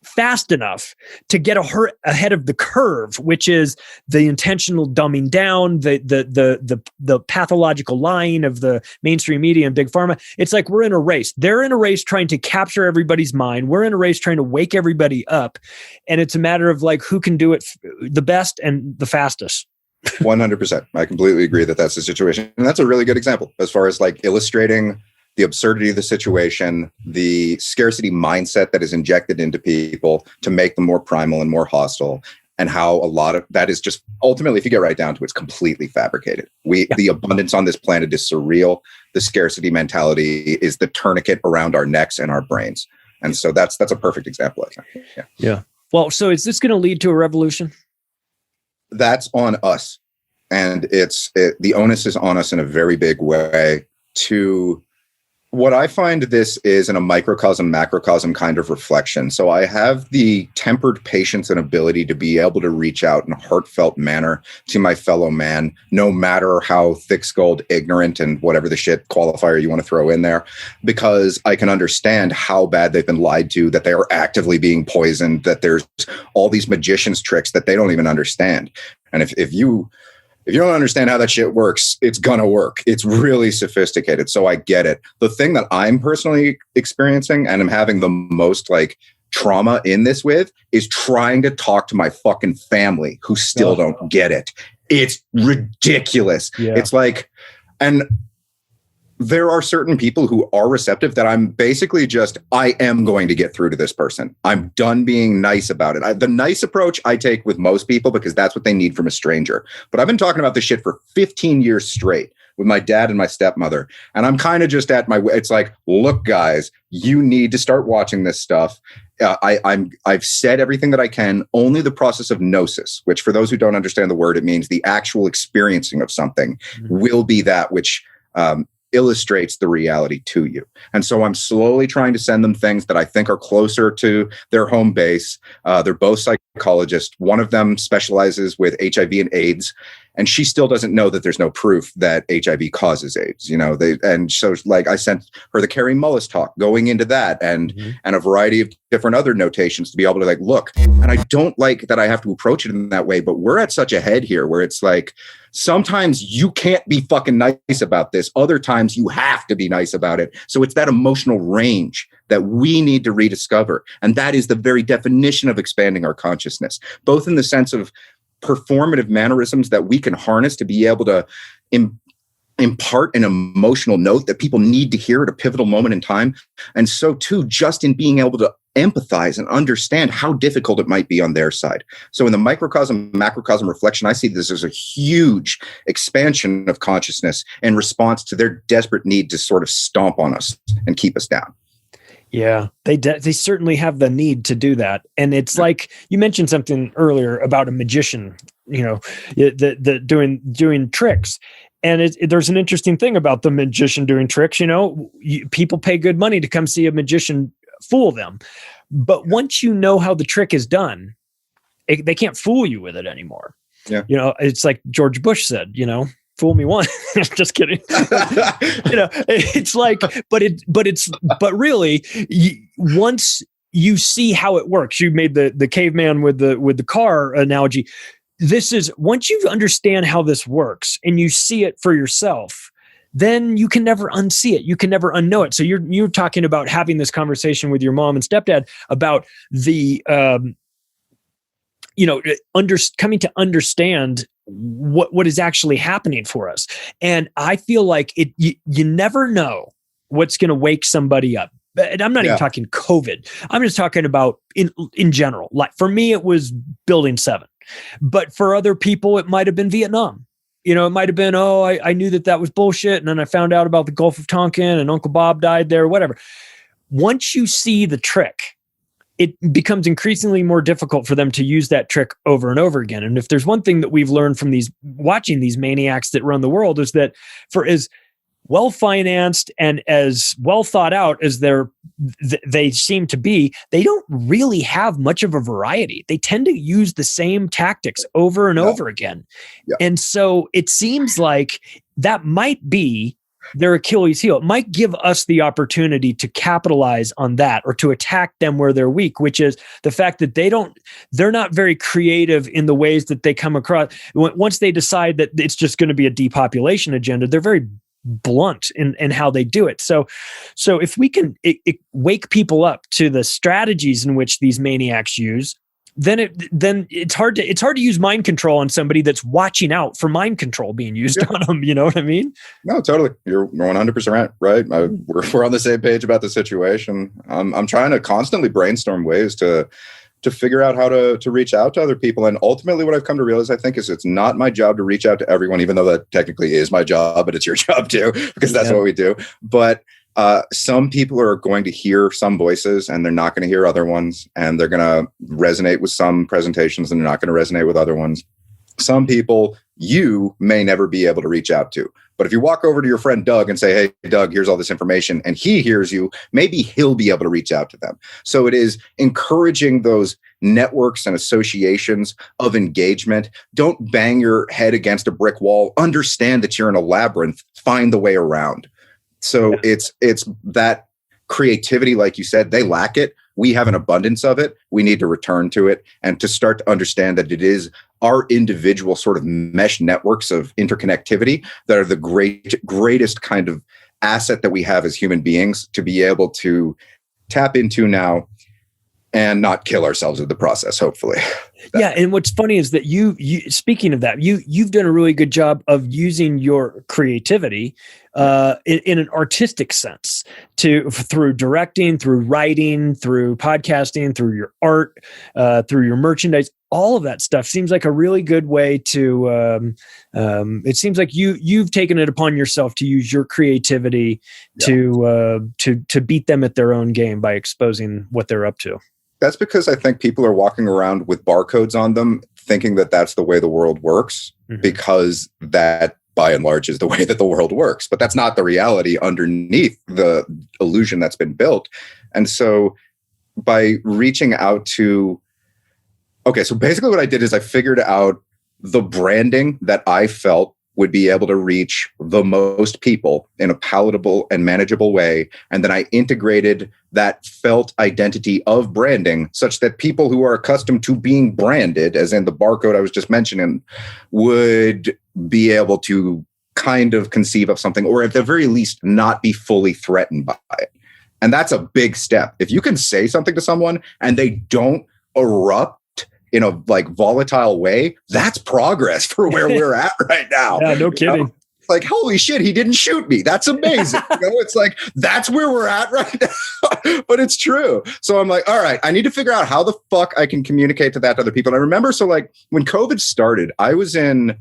fast enough to get ahead of the curve, which is the intentional dumbing down, the pathological lying of the mainstream media and big pharma. It's like we're in a race. They're in a race trying to capture everybody's mind. We're in a race trying to wake everybody up. And it's a matter of like who can do it the best and the fastest. 100%. I completely agree that that's the situation. And that's a really good example as far as like illustrating the absurdity of the situation, the scarcity mindset that is injected into people to make them more primal and more hostile, and how a lot of that is just ultimately, if you get right down to it, it's completely fabricated. The abundance on this planet is surreal. The scarcity mentality is the tourniquet around our necks and our brains. And so that's a perfect example, I think. Yeah. Well, so is this going to lead to a revolution? That's on us. And the onus is on us in a very big way to... What I find this is in a microcosm, macrocosm kind of reflection. So I have the tempered patience and ability to be able to reach out in a heartfelt manner to my fellow man, no matter how thick-skulled, ignorant, and whatever the shit qualifier you want to throw in there, because I can understand how bad they've been lied to, that they are actively being poisoned, that there's all these magician's tricks that they don't even understand. And if you don't understand how that shit works, it's gonna work. It's really sophisticated. So I get it. The thing that I'm personally experiencing and I'm having the most like trauma in this with is trying to talk to my fucking family who still don't get it. It's ridiculous. Yeah. It's like, and there are certain people who are receptive that I'm basically I am going to get through to this person. I'm done being nice about it. The nice approach I take with most people because that's what they need from a stranger. But I've been talking about this shit for 15 years straight with my dad and my stepmother. And I'm kind of just it's like, look, guys, you need to start watching this stuff. I've said everything that I can. Only the process of gnosis, which for those who don't understand the word, it means the actual experiencing of something will be that which, illustrates the reality to you. And so I'm slowly trying to send them things that I think are closer to their home base. They're both psychologists. One of them specializes with HIV and AIDS, and she still doesn't know that there's no proof that HIV causes AIDS. And so like I sent her the Carrie Mullis talk going into that and a variety of different other notations to be able to like, look, and I don't like that I have to approach it in that way, but we're at such a head here where it's like, sometimes you can't be fucking nice about this. Other times you have to be nice about it. So it's that emotional range that we need to rediscover. And that is the very definition of expanding our consciousness, both in the sense of performative mannerisms that we can harness to be able to impart an emotional note that people need to hear at a pivotal moment in time. And so too, just in being able to empathize and understand how difficult it might be on their side. So in the microcosm, macrocosm reflection, I see this as a huge expansion of consciousness in response to their desperate need to sort of stomp on us and keep us down. Yeah, they certainly have the need to do that. And it's like you mentioned something earlier about a magician, the doing tricks. And there's an interesting thing about the magician doing tricks. People pay good money to come see a magician fool them. But once you know how the trick is done, they can't fool you with it anymore. Yeah. It's like George Bush said, fool me once. Just kidding. It's like, but really, once you see how it works, you made the caveman with the car analogy. This is, once you understand how this works and you see it for yourself, then you can never unsee it. You can never unknow it. So you're talking about having this conversation with your mom and stepdad about the, coming to understand what is actually happening for us. And I feel like you never know what's going to wake somebody up. And I'm not even talking COVID. I'm just talking about in general. Like for me, it was Building 7, but for other people, it might've been Vietnam. It might've been, I knew that was bullshit. And then I found out about the Gulf of Tonkin and Uncle Bob died there, whatever. Once you see the trick, it becomes increasingly more difficult for them to use that trick over and over again. And if there's one thing that we've learned from watching these maniacs that run the world, is that for as well-financed and as well thought out as they seem to be, they don't really have much of a variety. They tend to use the same tactics over and over again. Yeah. And so it seems like that might be their Achilles heel. It might give us the opportunity to capitalize on that, or to attack them where they're weak, which is the fact that they're not very creative in the ways that they come across. Once they decide that it's just going to be a depopulation agenda, they're very blunt in how they do it. So if we can wake people up to the strategies in which these maniacs use, then it's hard to use mind control on somebody that's watching out for mind control being used on them. You know what I mean? No, totally. You're 100% right. We're on the same page about the situation. I'm trying to constantly brainstorm ways to figure out how to reach out to other people. And ultimately what I've come to realize, I think, is it's not my job to reach out to everyone, even though that technically is my job, but it's your job too, because that's what we do. But some people are going to hear some voices and they're not going to hear other ones, and they're going to resonate with some presentations and they're not going to resonate with other ones. Some people you may never be able to reach out to. But if you walk over to your friend Doug and say, hey, Doug, here's all this information, and he hears you, maybe he'll be able to reach out to them. So it is encouraging those networks and associations of engagement. Don't bang your head against a brick wall. Understand that you're in a labyrinth. Find the way around. So it's that creativity, like you said, they lack it. We have an abundance of it. We need to return to it and to start to understand that it is our individual sort of mesh networks of interconnectivity that are the greatest kind of asset that we have as human beings to be able to tap into now and not kill ourselves in the process, hopefully. Yeah, and what's funny is that you speaking of that, you've done a really good job of using your creativity in an artistic sense through directing, through writing, through podcasting, through your art, through your merchandise. All of that stuff seems like a really good way to. It seems like you've taken it upon yourself to use your creativity to beat them at their own game by exposing what they're up to. That's because I think people are walking around with barcodes on them, thinking that that's the way the world works, because that, by and large, is the way that the world works. But that's not the reality underneath the illusion that's been built. And so by reaching out to... Okay, so basically what I did is I figured out the branding that I felt would be able to reach the most people in a palatable and manageable way. And then I integrated that felt identity of branding such that people who are accustomed to being branded, as in the barcode I was just mentioning, would be able to kind of conceive of something, or at the very least not be fully threatened by it. And that's a big step. If you can say something to someone and they don't erupt in a volatile way, that's progress for where we're at right now. Yeah, no kidding. Like, holy shit, he didn't shoot me. That's amazing. It's like, that's where we're at right now. But it's true. So I'm like, all right, I need to figure out how the fuck I can communicate to that to other people. And I remember, when COVID started, I was in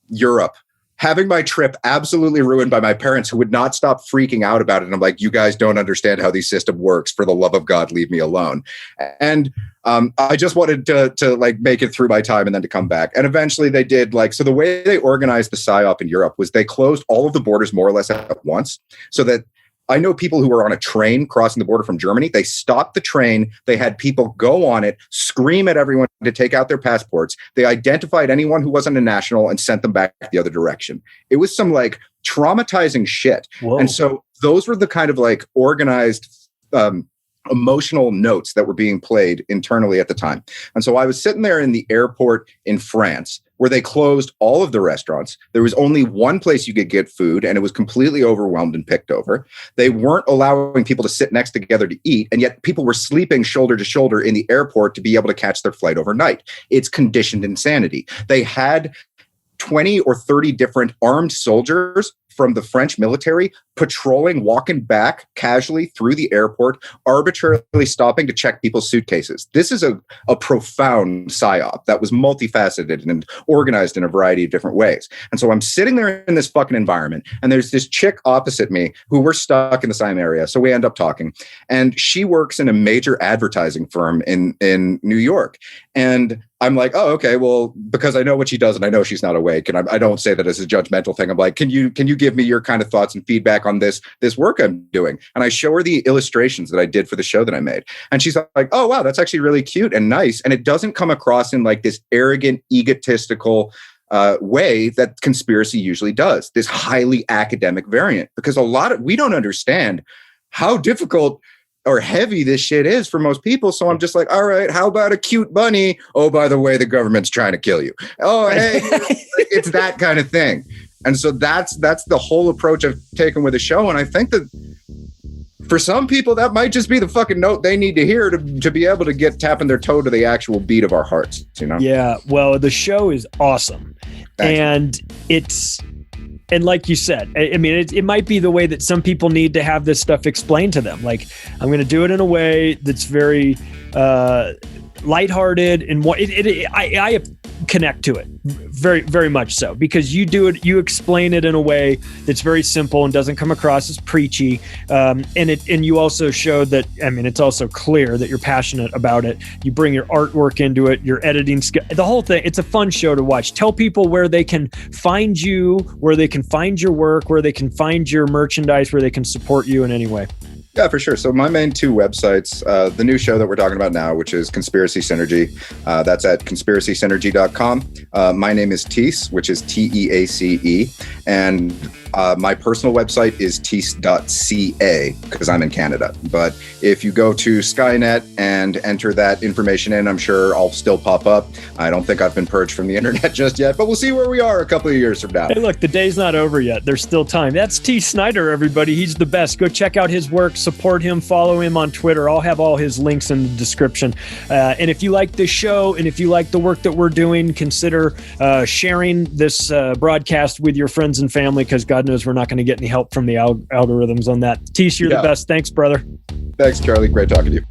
Europe having my trip absolutely ruined by my parents who would not stop freaking out about it. And I'm like, you guys don't understand how the system works. For the love of God, leave me alone. And I just wanted to like make it through my time and then to come back. And eventually they did. Like, so the way they organized the PSYOP in Europe was they closed all of the borders more or less at once, so that I know people who were on a train crossing the border from Germany. They stopped the train. They had people go on it, scream at everyone to take out their passports. They identified anyone who wasn't a national and sent them back the other direction. It was some like traumatizing shit. Whoa. And so those were the kind of like organized emotional notes that were being played internally at the time. And so I was sitting there in the airport in France where they closed all of the restaurants. There was only one place you could get food, and it was completely overwhelmed and picked over. They weren't allowing people to sit next together to eat, and yet people were sleeping shoulder to shoulder in the airport to be able to catch their flight overnight. It's conditioned insanity. They had 20 or 30 different armed soldiers from the French military patrolling, walking back casually through the airport, arbitrarily stopping to check people's suitcases. This is a profound PSYOP that was multifaceted and organized in a variety of different ways. And so I'm sitting there in this fucking environment, and there's this chick opposite me who we're stuck in the same area. So we end up talking, and she works in a major advertising firm in New York. And I'm like, oh, okay, well, because I know what she does and I know she's not awake. And I don't say that as a judgmental thing. I'm like, can you give me your kind of thoughts and feedback on this work I'm doing? And I show her the illustrations that I did for the show that I made. And she's like, oh, wow, that's actually really cute and nice. And it doesn't come across in like this arrogant, egotistical way that conspiracy usually does, this highly academic variant, because we don't understand how difficult or heavy this shit is for most people. So I'm just like, all right, how about a cute bunny? Oh, by the way, the government's trying to kill you. Oh, hey, it's that kind of thing. And so that's the whole approach I've taken with the show. And I think that for some people, that might just be the fucking note they need to hear to be able to get tapping their toe to the actual beat of our hearts, you know? Yeah. Well, the show is awesome. Thanks. And like you said, I mean, it might be the way that some people need to have this stuff explained to them. Like, I'm going to do it in a way that's very lighthearted, and I connect to it very, very much so, because you explain it in a way that's very simple and doesn't come across as preachy. And you also showed that, I mean, it's also clear that you're passionate about it. You bring your artwork into it, your editing skill, the whole thing. It's a fun show to watch. Tell people where they can find you, where they can find your work, where they can find your merchandise, where they can support you in any way. Yeah, for sure. So my main two websites, the new show that we're talking about now, which is Conspiracy Synergy, that's at conspiracysynergy.com. My name is Teace, which is TEACE. And my personal website is teace.ca, because I'm in Canada. But if you go to Skynet and enter that information in, I'm sure I'll still pop up. I don't think I've been purged from the internet just yet, but we'll see where we are a couple of years from now. Hey, look, the day's not over yet. There's still time. That's Teace Snyder, everybody. He's the best. Go check out his work. Support him. Follow him on Twitter. I'll have all his links in the description. And if you like this show, and if you like the work that we're doing, consider sharing this broadcast with your friends and family, because God knows we're not going to get any help from the algorithms on that. Teace, you're the best. Thanks, brother. Thanks, Charlie. Great talking to you.